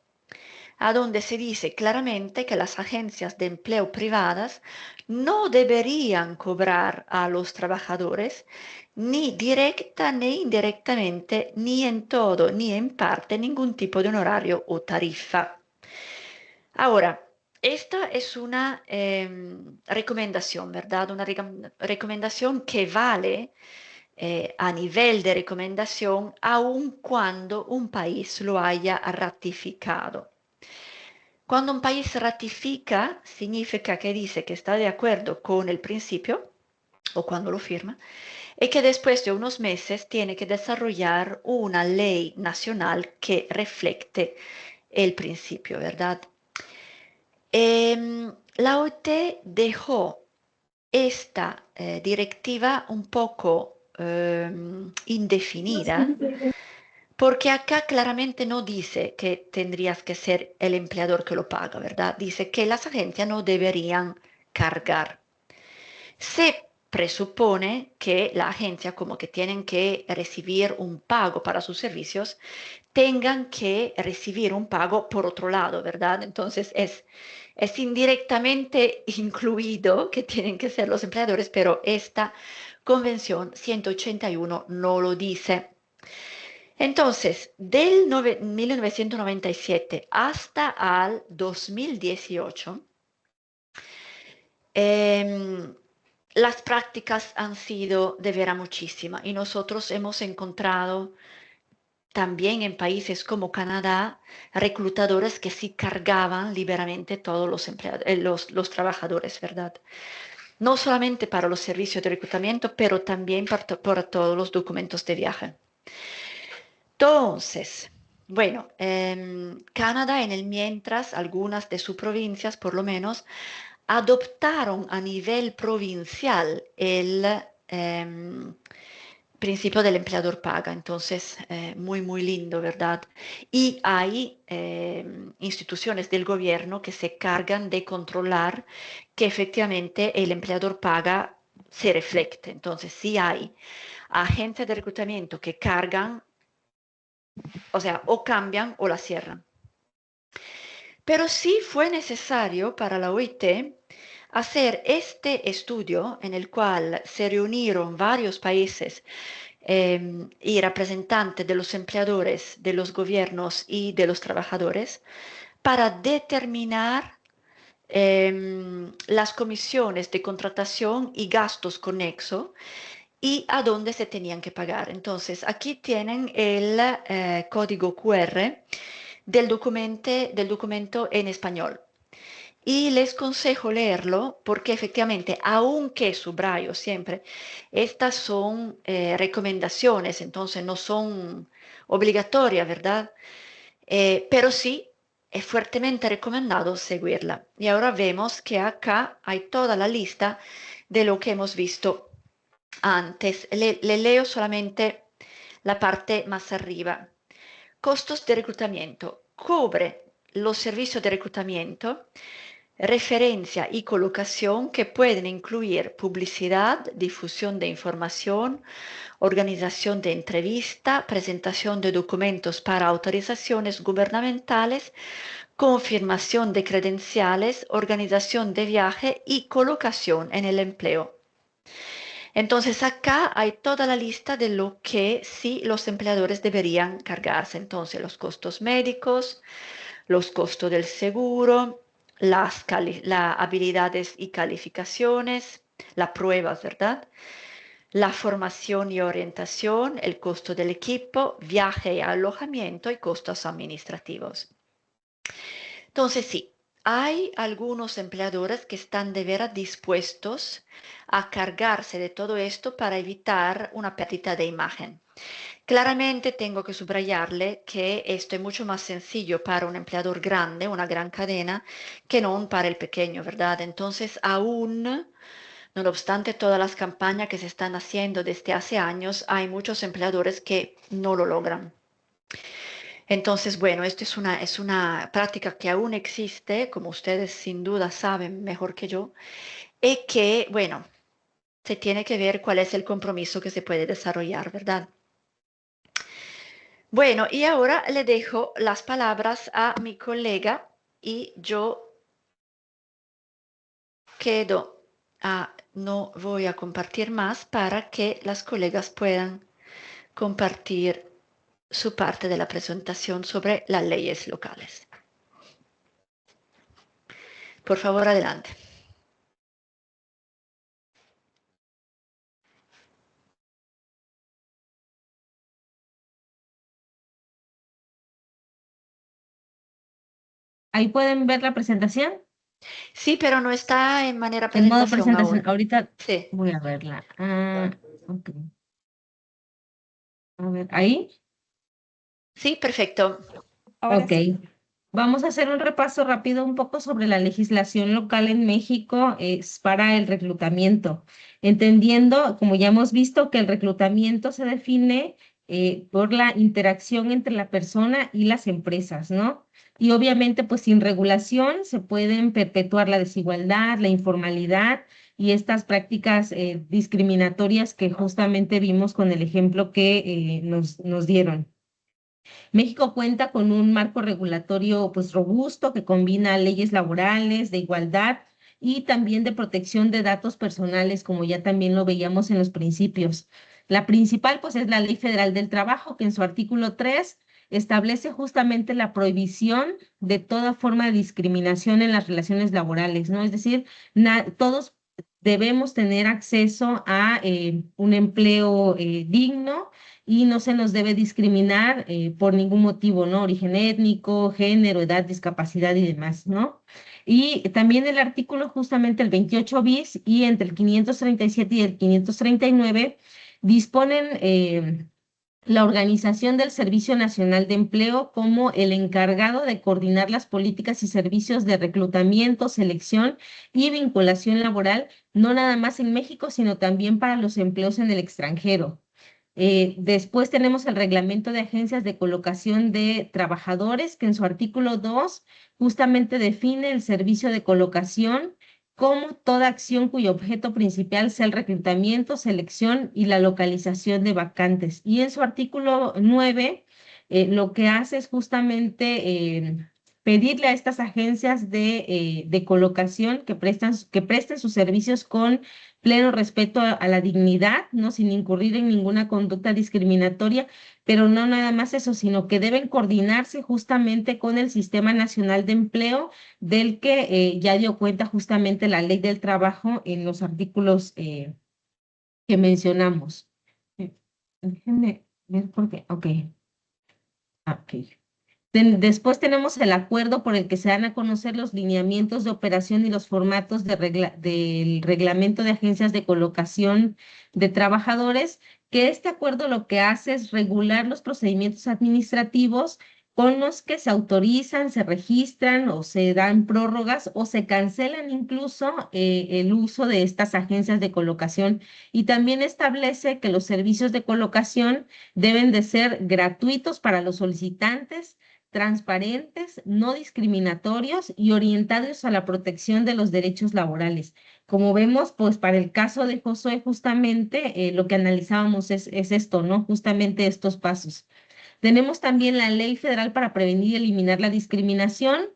C: a donde se dice claramente que las agencias de empleo privadas no deberían cobrar a los trabajadores ni directa ni indirectamente, ni en todo ni en parte, ningún tipo de honorario o tarifa. Ahora, esta es una recomendación, ¿verdad? Una recomendación que vale a nivel de recomendación aun cuando un país lo haya ratificado. Cuando un país ratifica, significa que dice que está de acuerdo con el principio, o cuando lo firma, y que después de unos meses tiene que desarrollar una ley nacional que refleje el principio, ¿verdad? La OIT dejó esta directiva un poco indefinida, porque acá claramente no dice que tendrías que ser el empleador que lo paga, ¿verdad? Dice que las agencias no deberían cargar. Se presupone que la agencia, como que tienen que recibir un pago para sus servicios, tengan que recibir un pago por otro lado, ¿verdad? Entonces es indirectamente incluido que tienen que ser los empleadores, pero esta Convención 181 no lo dice. Entonces, del 1997 hasta al 2018, las prácticas han sido de veras muchísimas y nosotros hemos encontrado también en países como Canadá reclutadores que sí cargaban liberamente todos los trabajadores, ¿verdad? No solamente para los servicios de reclutamiento, pero también para todos los documentos de viaje. Entonces, bueno, Canadá en el mientras, algunas de sus provincias por lo menos, adoptaron a nivel provincial el principio del empleador paga, entonces muy, muy lindo, ¿verdad? Y hay instituciones del gobierno que se cargan de controlar que efectivamente el empleador paga se refleje. Entonces, sí hay agencias de reclutamiento que cargan, o sea, o cambian o la cierran. Pero sí fue necesario para la OIT hacer este estudio en el cual se reunieron varios países y representantes de los empleadores, de los gobiernos y de los trabajadores para determinar las comisiones de contratación y gastos conexos y a dónde se tenían que pagar. Entonces, aquí tienen el código QR del documento en español. Y les aconsejo leerlo porque efectivamente, aunque subrayo siempre, estas son recomendaciones, entonces no son obligatorias, ¿verdad? Pero sí es fuertemente recomendado seguirla. Y ahora vemos que acá hay toda la lista de lo que hemos visto antes. Le leo solamente la parte más arriba. Costos de reclutamiento. Cubre los servicios de reclutamiento, referencia y colocación que pueden incluir publicidad, difusión de información, organización de entrevista, presentación de documentos para autorizaciones gubernamentales, confirmación de credenciales, organización de viaje y colocación en el empleo. Entonces acá hay toda la lista de lo que sí los empleadores deberían cargarse. Entonces los costos médicos, los costos del seguro, las habilidades y calificaciones, las pruebas, ¿verdad? La formación y orientación, el costo del equipo, viaje y alojamiento y costos administrativos. Entonces sí, hay algunos empleadores que están de veras dispuestos a cargarse de todo esto para evitar una pérdida de imagen. Claramente tengo que subrayarle que esto es mucho más sencillo para un empleador grande, una gran cadena, que no para el pequeño, ¿verdad? Entonces, aún No obstante todas las campañas que se están haciendo desde hace años, hay muchos empleadores que no lo logran. Entonces, bueno, esto es una práctica que aún existe, como ustedes sin duda saben mejor que yo, y que, bueno, se tiene que ver cuál es el compromiso que se puede desarrollar, ¿verdad? Bueno, y ahora le dejo las palabras a mi colega y yo no voy a compartir más para que las colegas puedan compartir su parte de la presentación sobre las leyes locales. Por favor, adelante.
A: Ahí pueden ver la presentación.
C: Sí, pero no está en manera
A: En modo
C: presentación
A: presentación.
C: aún.
A: Ahorita
C: Sí,
A: voy a verla. Ok. A ver, ahí.
C: sí, perfecto.
D: Ahora
A: Ok.
D: sí.
A: Vamos a hacer un repaso rápido un poco sobre la legislación local en México para el reclutamiento, entendiendo, como ya hemos visto, que el reclutamiento se define por la interacción entre la persona y las empresas, ¿no? Y obviamente, pues sin regulación se pueden perpetuar la desigualdad, la informalidad y estas prácticas discriminatorias que justamente vimos con el ejemplo que nos dieron. México cuenta con un marco regulatorio pues robusto que combina leyes laborales, de igualdad y también de protección de datos personales, como ya también lo veíamos en los principios. La principal pues es la Ley Federal del Trabajo, que en su artículo 3 establece justamente la prohibición de toda forma de discriminación en las relaciones laborales, ¿no? Es decir, todos debemos tener acceso a un empleo digno y no se nos debe discriminar por ningún motivo, ¿no? Origen étnico, género, edad, discapacidad y demás, ¿no? Y también el artículo, justamente el 28 bis y entre el 537 y el 539 disponen la organización del Servicio Nacional de Empleo como el encargado de coordinar las políticas y servicios de reclutamiento, selección y vinculación laboral, no nada más en México, sino también para los empleos en el extranjero. Después tenemos el reglamento de agencias de colocación de trabajadores, que en su artículo 2 justamente define el servicio de colocación como toda acción cuyo objeto principal sea el reclutamiento, selección y la localización de vacantes. Y en su artículo 9 lo que hace es justamente pedirle a estas agencias de colocación que presten sus servicios con pleno respeto a la dignidad, ¿no? Sin incurrir en ninguna conducta discriminatoria, pero no nada más eso, sino que deben coordinarse justamente con el Sistema Nacional de Empleo, del que ya dio cuenta justamente la Ley del Trabajo en los artículos que mencionamos. Déjenme ver por qué. Ok. Ok. Después tenemos el acuerdo por el que se dan a conocer los lineamientos de operación y los formatos del reglamento de agencias de colocación de trabajadores, que este acuerdo lo que hace es regular los procedimientos administrativos con los que se autorizan, se registran o se dan prórrogas o se cancelan incluso el uso de estas agencias de colocación, y también establece que los servicios de colocación deben de ser gratuitos para los solicitantes, transparentes, no discriminatorios y orientados a la protección de los derechos laborales. Como vemos, pues para el caso de Josué, justamente lo que analizábamos es esto, ¿no? Justamente estos pasos. Tenemos también la Ley Federal para Prevenir y Eliminar la Discriminación,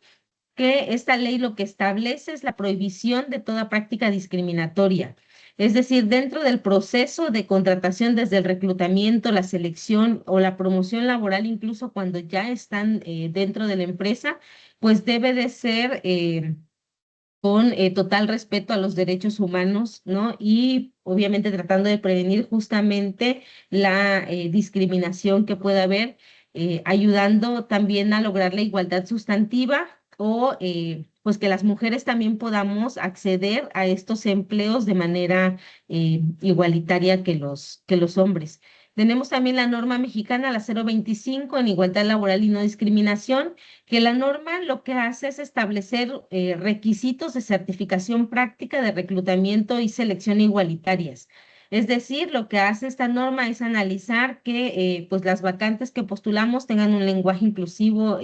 A: que esta ley lo que establece es la prohibición de toda práctica discriminatoria. Es decir, dentro del proceso de contratación, desde el reclutamiento, la selección o la promoción laboral, incluso cuando ya están dentro de la empresa, pues debe de ser con total respeto a los derechos humanos, ¿no? Y obviamente tratando de prevenir justamente la discriminación que pueda haber, ayudando también a lograr la igualdad sustantiva o pues que las mujeres también podamos acceder a estos empleos de manera igualitaria que los hombres. Tenemos también la norma mexicana, la 025, en igualdad laboral y no discriminación, que la norma lo que hace es establecer requisitos de certificación práctica de reclutamiento y selección igualitarias. Es decir, lo que hace esta norma es analizar que pues las vacantes que postulamos tengan un lenguaje inclusivo,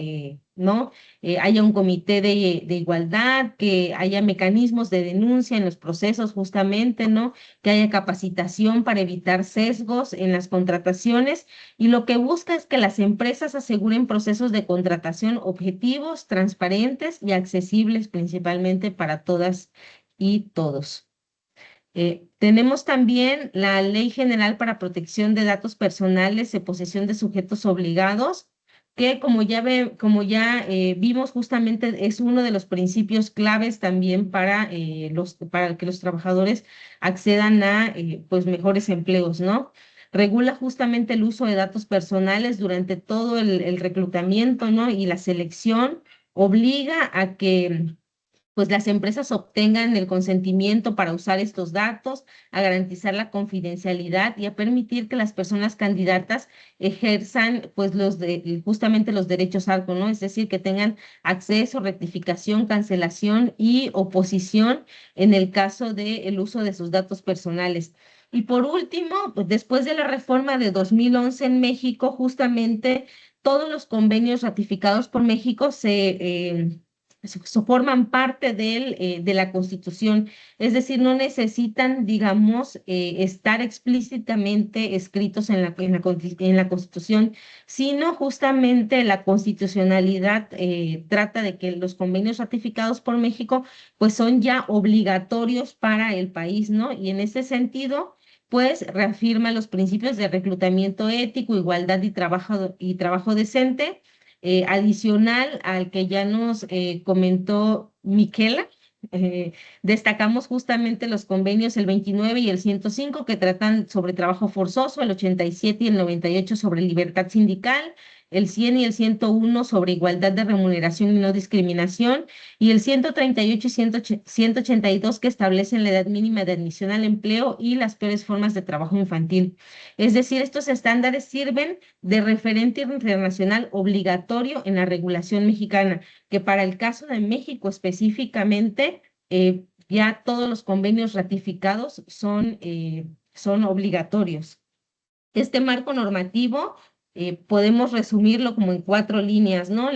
A: ¿no? Haya un comité de igualdad, que haya mecanismos de denuncia en los procesos justamente, ¿no? Que haya capacitación para evitar sesgos en las contrataciones y lo que busca es que las empresas aseguren procesos de contratación objetivos, transparentes y accesibles principalmente para todas y todos. Tenemos también la Ley General para Protección de Datos Personales de posesión de sujetos obligados, que como ya vimos justamente es uno de los principios claves también para que los trabajadores accedan a pues mejores empleos, ¿no? Regula justamente el uso de datos personales durante todo el reclutamiento, ¿no? Y la selección obliga a que pues las empresas obtengan el consentimiento para usar estos datos, a garantizar la confidencialidad y a permitir que las personas candidatas ejerzan pues justamente los derechos algo, ¿no? Es decir, que tengan acceso, rectificación, cancelación y oposición en el caso del uso de sus datos personales. Y por último, pues después de la reforma de 2011 en México, justamente todos los convenios ratificados por México forman parte de la Constitución, es decir, no necesitan, digamos, estar explícitamente escritos en la Constitución, sino justamente la constitucionalidad trata de que los convenios ratificados por México pues son ya obligatorios para el país, ¿no? Y en ese sentido pues reafirma los principios de reclutamiento ético, igualdad y trabajo decente, adicional al que ya nos comentó Miquela. Destacamos justamente los convenios el 29 y el 105 que tratan sobre trabajo forzoso, el 87 y el 98 sobre libertad sindical, el 100 y el 101 sobre igualdad de remuneración y no discriminación, y el 138 y 182 que establecen la edad mínima de admisión al empleo y las peores formas de trabajo infantil. Es decir, estos estándares sirven de referente internacional obligatorio en la regulación mexicana, que para el caso de México específicamente, ya todos los convenios ratificados son obligatorios. Este marco normativo podemos resumirlo como en 4 líneas, ¿no?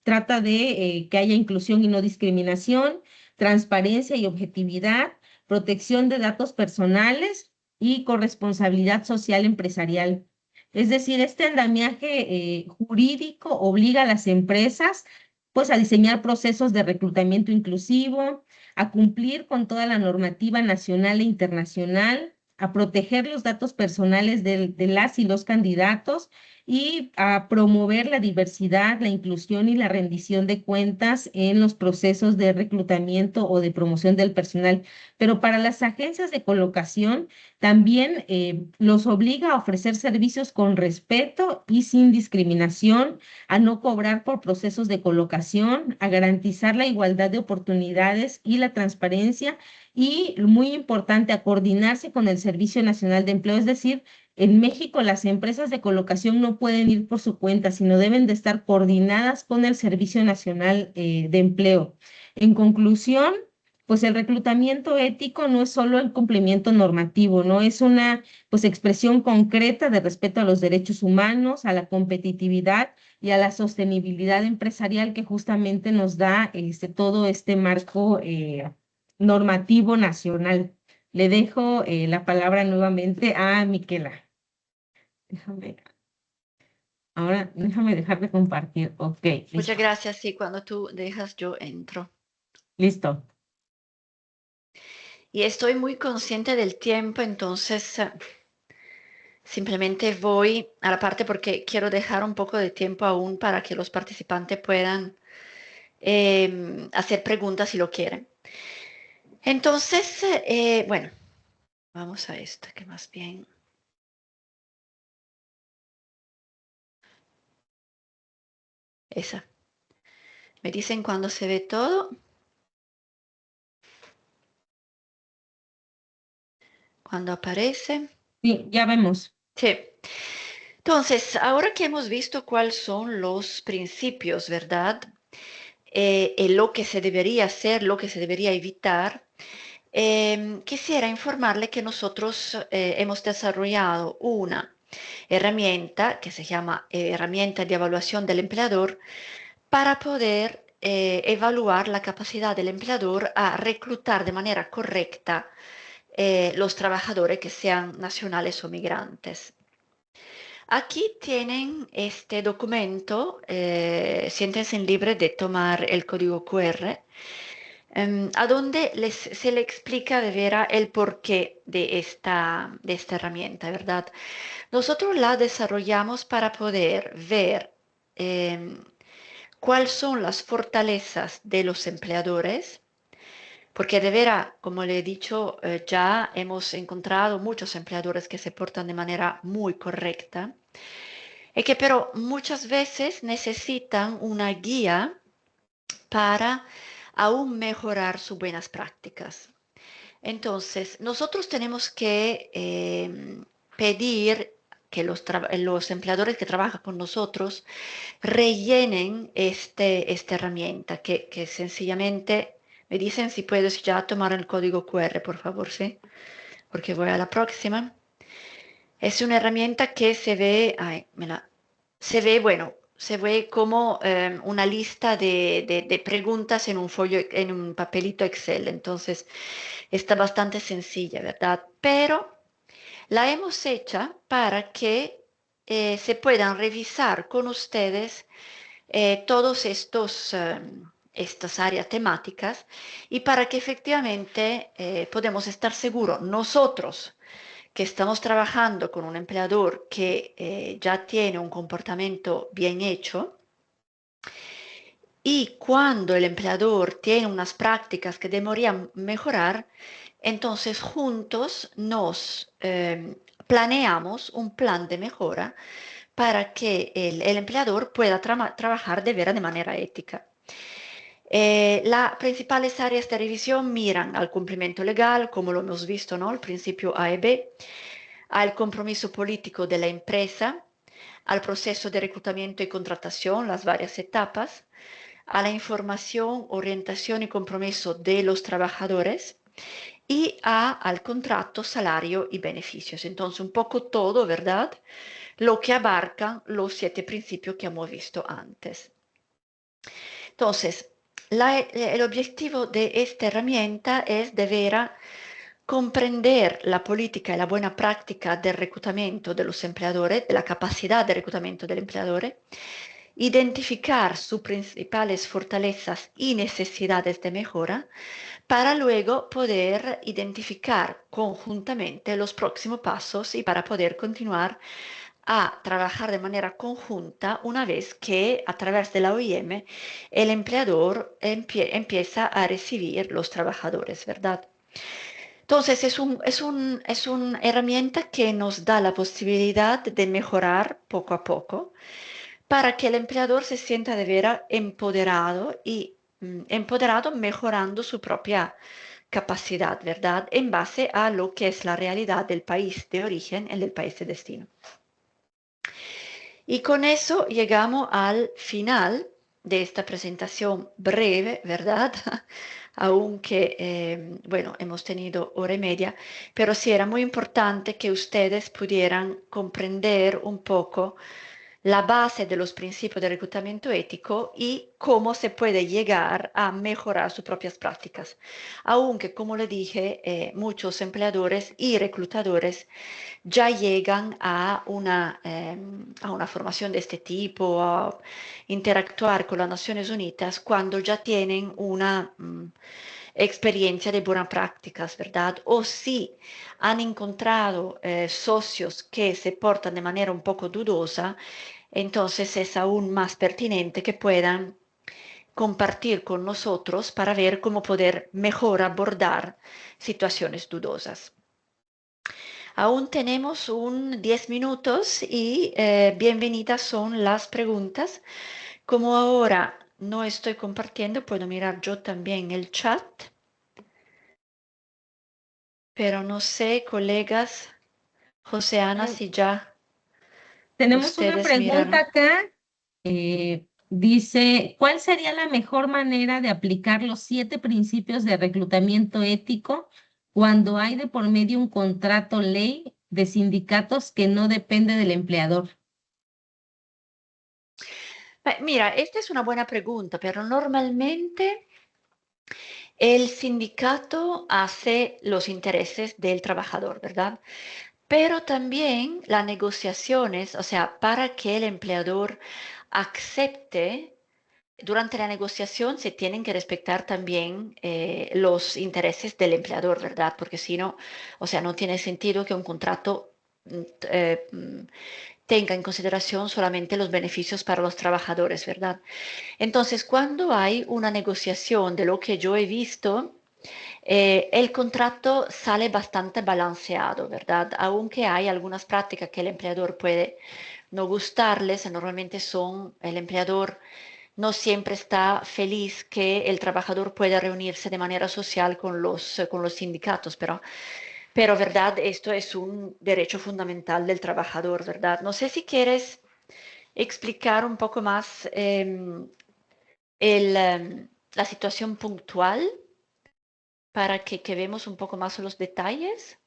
A: Trata de que haya inclusión y no discriminación, transparencia y objetividad, protección de datos personales y corresponsabilidad social empresarial. Es decir, este andamiaje jurídico obliga a las empresas pues a diseñar procesos de reclutamiento inclusivo, a cumplir con toda la normativa nacional e internacional, a proteger los datos personales de las y los candidatos y a promover la diversidad, la inclusión y la rendición de cuentas en los procesos de reclutamiento o de promoción del personal. Pero para las agencias de colocación también los obliga a ofrecer servicios con respeto y sin discriminación, a no cobrar por procesos de colocación, a garantizar la igualdad de oportunidades y la transparencia y, muy importante, a coordinarse con el Servicio Nacional de Empleo. Es decir, en México las empresas de colocación no pueden ir por su cuenta, sino deben de estar coordinadas con el Servicio Nacional de Empleo. En conclusión, pues el reclutamiento ético no es solo el cumplimiento normativo, ¿no? Es una pues expresión concreta de respeto a los derechos humanos, a la competitividad y a la sostenibilidad empresarial que justamente nos da todo este marco normativo nacional. Le dejo la palabra nuevamente a Miquela. Déjame dejar de compartir. Ok, listo.
C: Muchas gracias. Sí, cuando tú dejas, yo entro.
A: Listo.
C: Y estoy muy consciente del tiempo, entonces simplemente voy a la parte porque quiero dejar un poco de tiempo aún para que los participantes puedan hacer preguntas si lo quieren. Entonces, bueno, vamos a esto, que más bien... Esa. Me dicen cuando se ve todo. Cuando aparece.
A: Sí, ya vemos.
C: Sí. Entonces, ahora que hemos visto cuáles son los principios, ¿verdad? Y lo que se debería hacer, lo que se debería evitar, quisiera informarle que nosotros hemos desarrollado una herramienta que se llama herramienta de evaluación del empleador para poder evaluar la capacidad del empleador a reclutar de manera correcta los trabajadores que sean nacionales o migrantes. Aquí tienen este documento, siéntense libres de tomar el código QR, a donde se le explica de veras el porqué de esta herramienta, ¿verdad? Nosotros la desarrollamos para poder ver cuáles son las fortalezas de los empleadores, porque de veras, como le he dicho, ya hemos encontrado muchos empleadores que se portan de manera muy correcta y que pero muchas veces necesitan una guía para aún mejorar sus buenas prácticas. Entonces, nosotros tenemos que pedir que los empleadores que trabajan con nosotros rellenen esta herramienta, que sencillamente me dicen si puedes ya tomar el código QR, por favor, ¿sí? Porque voy a la próxima. Es una herramienta que se ve, bueno, se ve como una lista de preguntas en un folio, en un papelito Excel. Entonces, está bastante sencilla, ¿verdad? Pero la hemos hecha para que se puedan revisar con ustedes todos estas áreas temáticas y para que efectivamente podemos estar seguros nosotros que estamos trabajando con un empleador que ya tiene un comportamiento bien hecho y cuando el empleador tiene unas prácticas que deberían mejorar, entonces juntos nos planeamos un plan de mejora para que el empleador pueda trabajar de veras de manera ética. Las principales áreas de revisión miran al cumplimiento legal, como lo hemos visto, ¿no? El principio A y B, al compromiso político de la empresa, al proceso de reclutamiento y contratación, las varias etapas, a la información, orientación y compromiso de los trabajadores y al contrato, salario y beneficios. Entonces, un poco todo, ¿verdad? Lo que abarcan los 7 principios que hemos visto antes. Entonces, el objetivo de esta herramienta es de veras comprender la política y la buena práctica del reclutamiento de los empleadores, de la capacidad de reclutamiento del empleador, identificar sus principales fortalezas y necesidades de mejora, para luego poder identificar conjuntamente los próximos pasos y para poder continuar a trabajar de manera conjunta una vez que a través de la OIM el empleador empieza a recibir los trabajadores, ¿verdad? Entonces es una herramienta que nos da la posibilidad de mejorar poco a poco para que el empleador se sienta de veras empoderado y empoderado mejorando su propia capacidad, ¿verdad? En base a lo que es la realidad del país de origen y del país de destino. Y con eso llegamos al final de esta presentación breve, ¿verdad? Aunque, bueno, hemos tenido hora y media, pero sí era muy importante que ustedes pudieran comprender un poco la base de los principios de reclutamiento ético y cómo se puede llegar a mejorar sus propias prácticas. Aunque, como le dije, muchos empleadores y reclutadores ya llegan a una formación de este tipo, a interactuar con las Naciones Unidas cuando ya tienen una experiencia de buenas prácticas, ¿verdad? O si han encontrado socios que se portan de manera un poco dudosa, entonces es aún más pertinente que puedan compartir con nosotros para ver cómo poder mejor abordar situaciones dudosas. Aún tenemos 10 minutos y bienvenidas son las preguntas. Como ahora no estoy compartiendo, puedo mirar yo también el chat. Pero no sé, colegas, José Ana, si ya
A: Tenemos una
C: ustedes
A: pregunta
C: miraron.
A: acá. Dice, ¿cuál sería la mejor manera de aplicar los 7 principios de reclutamiento ético cuando hay de por medio un contrato ley de sindicatos que no depende del empleador?
C: Mira, esta es una buena pregunta, pero normalmente el sindicato hace los intereses del trabajador, ¿verdad? Pero también las negociaciones, o sea, para que el empleador acepte, durante la negociación se tienen que respetar también los intereses del empleador, ¿verdad? Porque si no, o sea, no tiene sentido que un contrato tenga en consideración solamente los beneficios para los trabajadores, ¿verdad? Entonces, cuando hay una negociación de lo que yo he visto, el contrato sale bastante balanceado, ¿verdad? Aunque hay algunas prácticas que el empleador puede no gustarles, normalmente son el empleador no siempre está feliz que el trabajador pueda reunirse de manera social con los sindicatos, pero, ¿verdad? Esto es un derecho fundamental del trabajador, ¿verdad? No sé si quieres explicar un poco más la situación puntual para que vemos un poco más los detalles,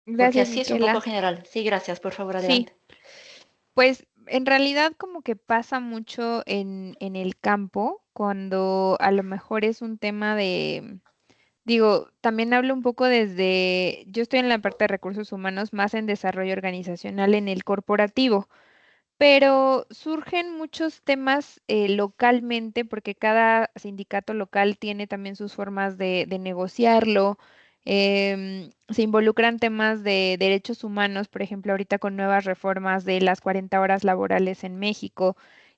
C: porque
E: Gracias,
C: así es un poco
E: Michela.
C: general. Sí, gracias, por favor,
E: Sí,
C: adelante.
E: pues en realidad como que pasa mucho en el campo cuando a lo mejor es un tema de, digo, también hablo un poco desde, yo estoy en la parte de recursos humanos, más en desarrollo organizacional en el corporativo. Pero surgen muchos temas localmente porque cada sindicato local tiene también sus formas de negociarlo. Se involucran temas de derechos humanos, por ejemplo, ahorita con nuevas reformas de las 40 horas laborales en México,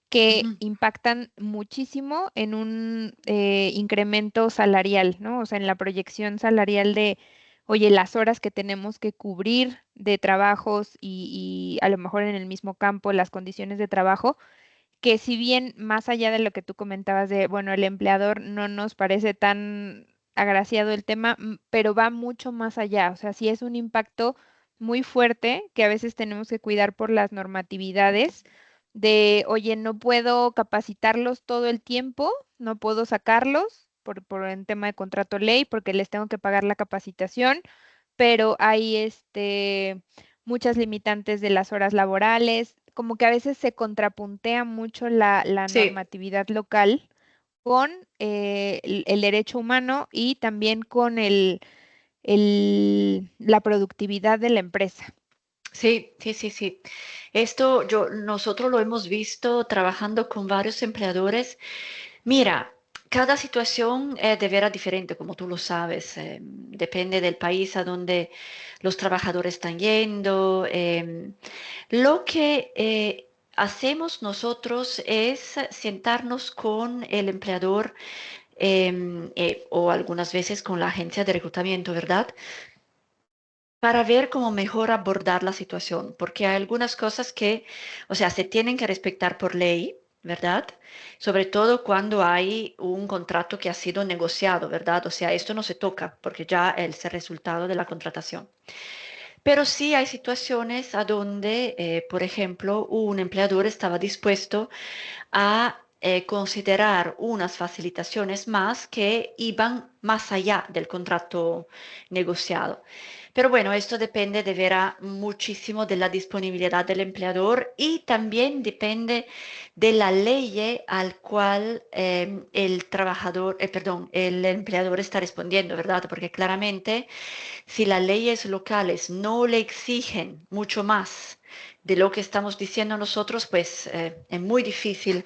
E: que
C: Ujú.
E: impactan muchísimo en un incremento salarial, ¿no? O sea, en la proyección salarial de, oye, las horas que tenemos que cubrir de trabajos y a lo mejor en el mismo campo, las condiciones de trabajo, que si bien más allá de lo que tú comentabas de, bueno, el empleador no nos parece tan agraciado el tema, pero va mucho más allá, o sea, sí es un impacto muy fuerte que a veces tenemos que cuidar por las normatividades de, oye, no puedo capacitarlos todo el tiempo, no puedo sacarlos por un tema de contrato ley porque les tengo que pagar la capacitación, pero hay muchas limitantes de las horas laborales, como que a veces se contrapuntea mucho la
C: Sí.
E: normatividad local con el derecho humano y también con la productividad de la empresa.
C: Sí, sí, sí, sí. Nosotros lo hemos visto trabajando con varios empleadores. Mira, cada situación es de veras diferente, como tú lo sabes. Depende del país a donde los trabajadores están yendo. Lo que hacemos nosotros es sentarnos con el empleador o algunas veces con la agencia de reclutamiento, ¿verdad? Para ver cómo mejor abordar la situación, porque hay algunas cosas que, o sea, se tienen que respetar por ley, ¿verdad? Sobre todo cuando hay un contrato que ha sido negociado, ¿verdad? O sea, esto no se toca porque ya es el resultado de la contratación. Pero sí hay situaciones a donde, por ejemplo, un empleador estaba dispuesto a considerar unas facilitaciones más que iban más allá del contrato negociado. Pero bueno, esto depende de veras muchísimo de la disponibilidad del empleador y también depende de la ley al cual el empleador está respondiendo, ¿verdad? Porque claramente si las leyes locales no le exigen mucho más de lo que estamos diciendo nosotros, pues es muy difícil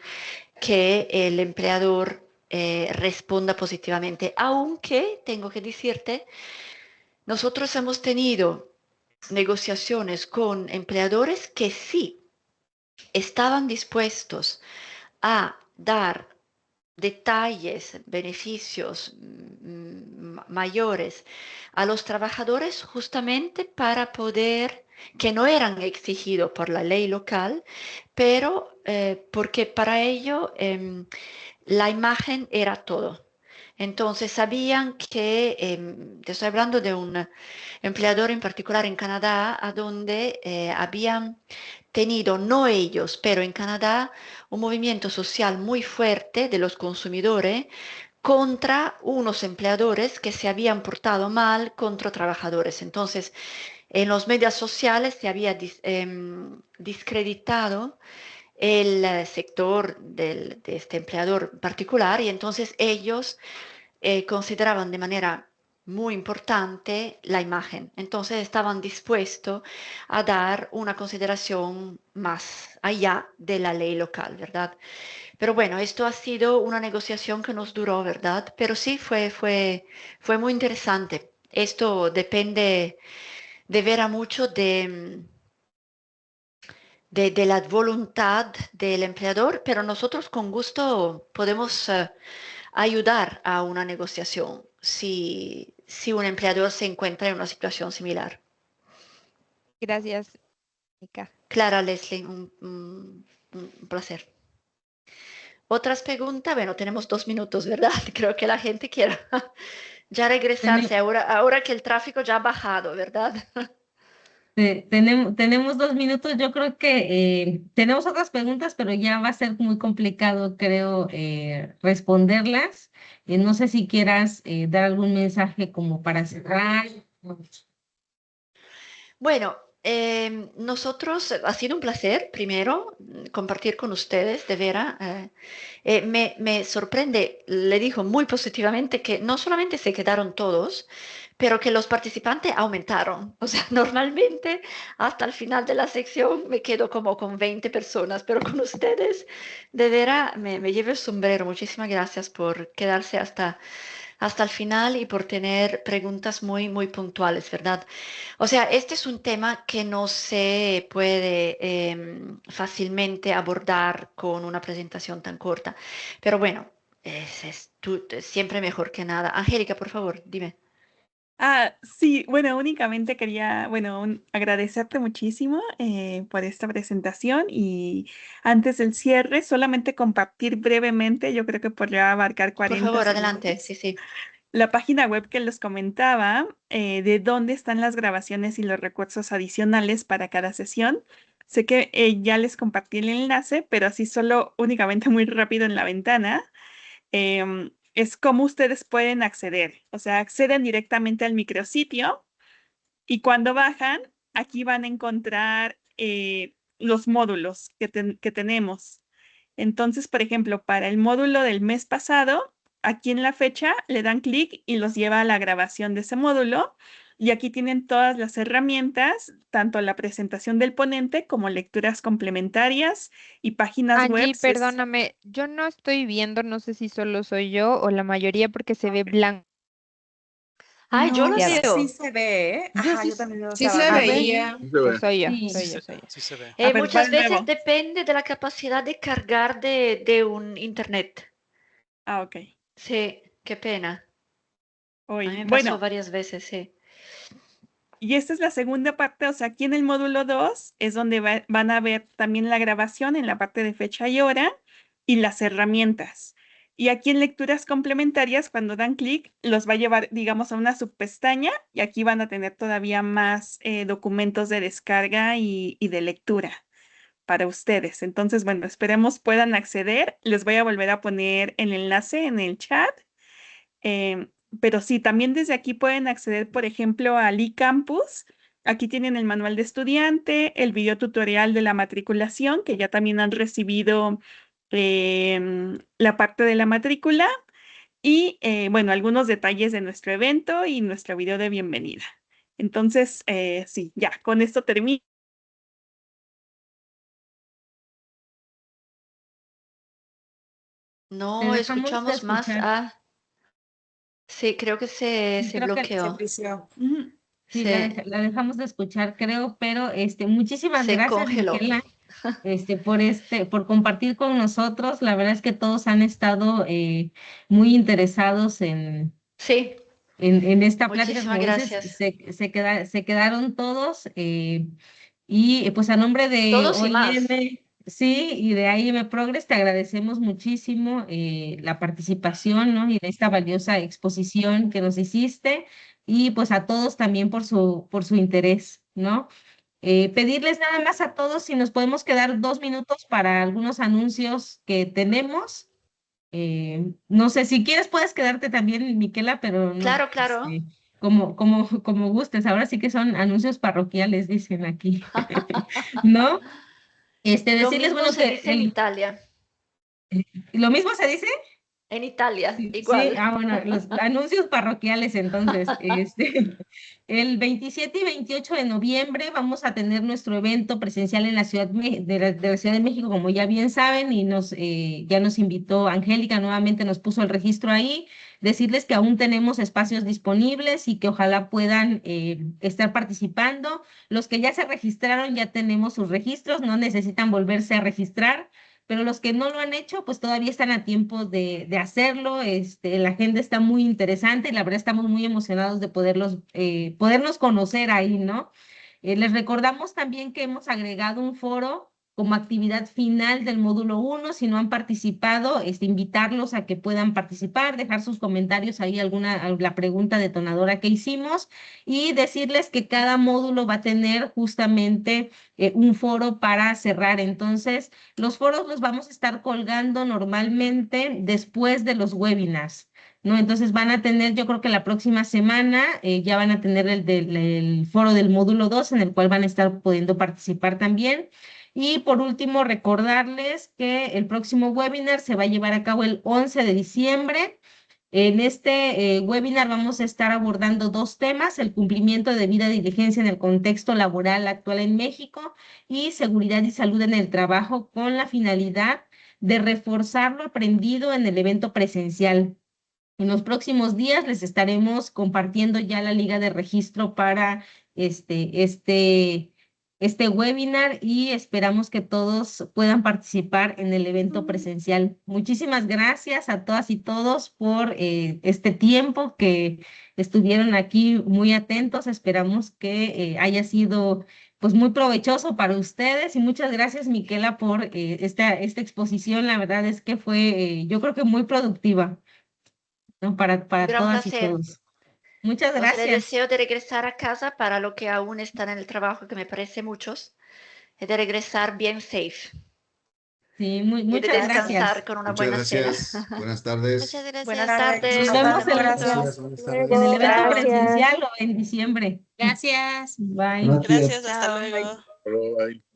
C: que el empleador responda positivamente. Aunque tengo que decirte, nosotros hemos tenido negociaciones con empleadores que sí estaban dispuestos a dar detalles, beneficios mayores a los trabajadores justamente para poder, que no eran exigidos por la ley local, pero porque para ello la imagen era todo. Entonces sabían que, te estoy hablando de un empleador en particular en Canadá, a donde habían tenido, no ellos, pero en Canadá, un movimiento social muy fuerte de los consumidores contra unos empleadores que se habían portado mal contra trabajadores. Entonces, en los medios sociales se había discreditado el sector de este empleador particular y entonces ellos consideraban de manera muy importante la imagen. Entonces estaban dispuestos a dar una consideración más allá de la ley local, ¿verdad? Pero bueno, esto ha sido una negociación que nos duró, ¿verdad? Pero sí fue muy interesante. Esto depende de ver a mucho de la voluntad del empleador, pero nosotros con gusto podemos ayudar a una negociación si un empleador se encuentra en una situación similar.
E: Gracias, Mónica.
C: Clara, Leslie, un placer. ¿Otras preguntas? Bueno, tenemos 2 minutos, ¿verdad? Creo que la gente quiere ya regresarse ahora que el tráfico ya ha bajado, ¿verdad?
A: Tenemos 2 minutos. Yo creo que tenemos otras preguntas, pero ya va a ser muy complicado, creo, responderlas. No sé si quieras dar algún mensaje como para cerrar.
C: Bueno, nosotros, ha sido un placer, primero, compartir con ustedes, de veras. Me sorprende, le digo muy positivamente que no solamente se quedaron todos, pero que los participantes aumentaron. O sea, normalmente hasta el final de la sección me quedo como con 20 personas, pero con ustedes, de veras, me llevo el sombrero. Muchísimas gracias por quedarse hasta el final y por tener preguntas muy, muy puntuales, ¿verdad? O sea, este es un tema que no se puede fácilmente abordar con una presentación tan corta, pero bueno, es siempre mejor que nada. Angélica, por favor, dime.
D: Sí, bueno, únicamente quería, bueno, agradecerte muchísimo por esta presentación y antes del cierre, solamente compartir brevemente, yo creo que podría abarcar
C: Por
D: 40
C: favor, adelante.
D: segundos.
C: Sí, sí.
D: La página web que les comentaba, de dónde están las grabaciones y los recursos adicionales para cada sesión. Sé que ya les compartí el enlace, pero así solo únicamente muy rápido en la ventana. Es cómo ustedes pueden acceder. O sea, acceden directamente al micrositio y cuando bajan, aquí van a encontrar los módulos que tenemos. Entonces, por ejemplo, para el módulo del mes pasado, aquí en la fecha le dan clic y los lleva a la grabación de ese módulo. Y aquí tienen todas las herramientas, tanto la presentación del ponente como lecturas complementarias y páginas web.
E: Angie, perdóname, yo no estoy viendo, no sé si solo soy yo o la mayoría porque se ve blanco.
C: Ay, yo lo
E: Demasiado.
C: veo.
I: Sí se ve, ¿eh?
A: Yo
I: Ajá,
A: sí-
I: yo también lo
J: Sí
I: estaba
J: se
I: viendo.
J: veía.
E: Pues soy yo,
A: Sí.
E: soy yo, soy yo.
J: Sí se ve.
D: A ver,
C: Muchas
D: ¿cuál
C: veces
D: nuevo?
C: depende de la capacidad de cargar de un internet.
D: Ok.
C: Sí, qué pena. A mí
D: Hoy.
C: me pasó
D: Bueno,
C: varias veces, sí.
D: y esta es la segunda parte, o sea, aquí en el módulo 2 es donde van a ver también la grabación en la parte de fecha y hora y las herramientas. Y aquí en lecturas complementarias, cuando dan clic, los va a llevar, digamos, a una subpestaña y aquí van a tener todavía más documentos de descarga y de lectura para ustedes. Entonces, bueno, esperemos puedan acceder. Les voy a volver a poner el enlace en el chat. Pero sí, también desde aquí pueden acceder, por ejemplo, al eCampus. Aquí tienen el manual de estudiante, el video tutorial de la matriculación, que ya también han recibido la parte de la matrícula y, bueno, algunos detalles de nuestro evento y nuestro video de bienvenida. Entonces, sí, ya, con esto termino.
C: No
A: Te dejamos de
C: escuchamos más.
A: escuchar.
C: Sí, creo que se
A: Creo que
C: bloqueó.
I: Servicio.
D: Ujú.
A: sí,
C: Se,
A: la dejamos de escuchar, creo, pero muchísimas
C: se
A: gracias,
C: congeló.
A: Michela, por compartir con nosotros. La verdad es que todos han estado muy interesados
C: Sí,
A: en esta plática,
C: muchísimas
A: como dices,
C: gracias.
A: se quedaron todos. Y pues a nombre de
C: Todos y más.
A: OIM, Sí, y de AIM Progress te agradecemos muchísimo la participación, ¿no? Y de esta valiosa exposición que nos hiciste y pues a todos también por su interés, ¿no? Pedirles nada más a todos si nos podemos quedar 2 minutos para algunos anuncios que tenemos. No sé, si quieres puedes quedarte también, Miquela, pero no,
C: Claro, claro.
A: como gustes. Ahora sí que son anuncios parroquiales, dicen aquí, ¿no?
C: Lo
A: Decirles,
C: mismo
A: bueno,
C: se
A: que
C: dice en Italia.
A: lo mismo se dice.
C: En Italia,
A: Sí, sí,
C: igual.
A: bueno, los anuncios parroquiales entonces, el 27 y 28 de noviembre vamos a tener nuestro evento presencial en la de la Ciudad de México, como ya bien saben, y ya nos invitó Angélica, nuevamente nos puso el registro ahí, decirles que aún tenemos espacios disponibles y que ojalá puedan estar participando. Los que ya se registraron ya tenemos sus registros, no necesitan volverse a registrar, pero los que no lo han hecho, pues todavía están a tiempo de hacerlo. La agenda está muy interesante y la verdad estamos muy emocionados de podernos conocer ahí, ¿no? Les recordamos también que hemos agregado un foro como actividad final del módulo 1. Si no han participado, invitarlos a que puedan participar, dejar sus comentarios ahí, la pregunta detonadora que hicimos y decirles que cada módulo va a tener justamente un foro para cerrar. Entonces, los foros los vamos a estar colgando normalmente después de los webinars, ¿no? Entonces van a tener, yo creo que la próxima semana ya van a tener el foro del módulo 2 en el cual van a estar pudiendo participar también. Y por último, recordarles que el próximo webinar se va a llevar a cabo el 11 de diciembre. En este webinar vamos a estar abordando 2 temas: el cumplimiento de debida diligencia en el contexto laboral actual en México y seguridad y salud en el trabajo, con la finalidad de reforzar lo aprendido en el evento presencial. En los próximos días les estaremos compartiendo ya la liga de registro para este, este, este webinar y esperamos que todos puedan participar en el evento presencial. Muchísimas gracias a todas y todos por este tiempo que estuvieron aquí muy atentos. Esperamos que haya sido pues muy provechoso para ustedes y muchas gracias, Miquela, por esta exposición. La verdad es que fue, yo creo que muy productiva, ¿no?
C: Un
A: Para
C: gran
A: todas y
C: placer.
A: todos. Muchas
C: Os le
A: gracias.
C: deseo de regresar a casa para lo que aún están en el trabajo, que me parece muchos, y de regresar bien safe
A: Sí,
C: y de
A: muchas
C: descansar
A: gracias.
C: con una
F: Muchas
C: buena cena.
F: gracias. Buenas tardes.
I: Muchas gracias.
C: Buenas tardes.
A: Nos
C: Hasta
A: vemos
D: Muchas
C: pronto.
D: gracias.
B: Buenas
A: en el
B: tardes.
A: evento
C: Chao.
A: presencial o en diciembre.
I: Gracias.
A: Bye.
B: Buenos días.
I: Gracias, hasta
C: Chao.
I: luego.
H: Bye.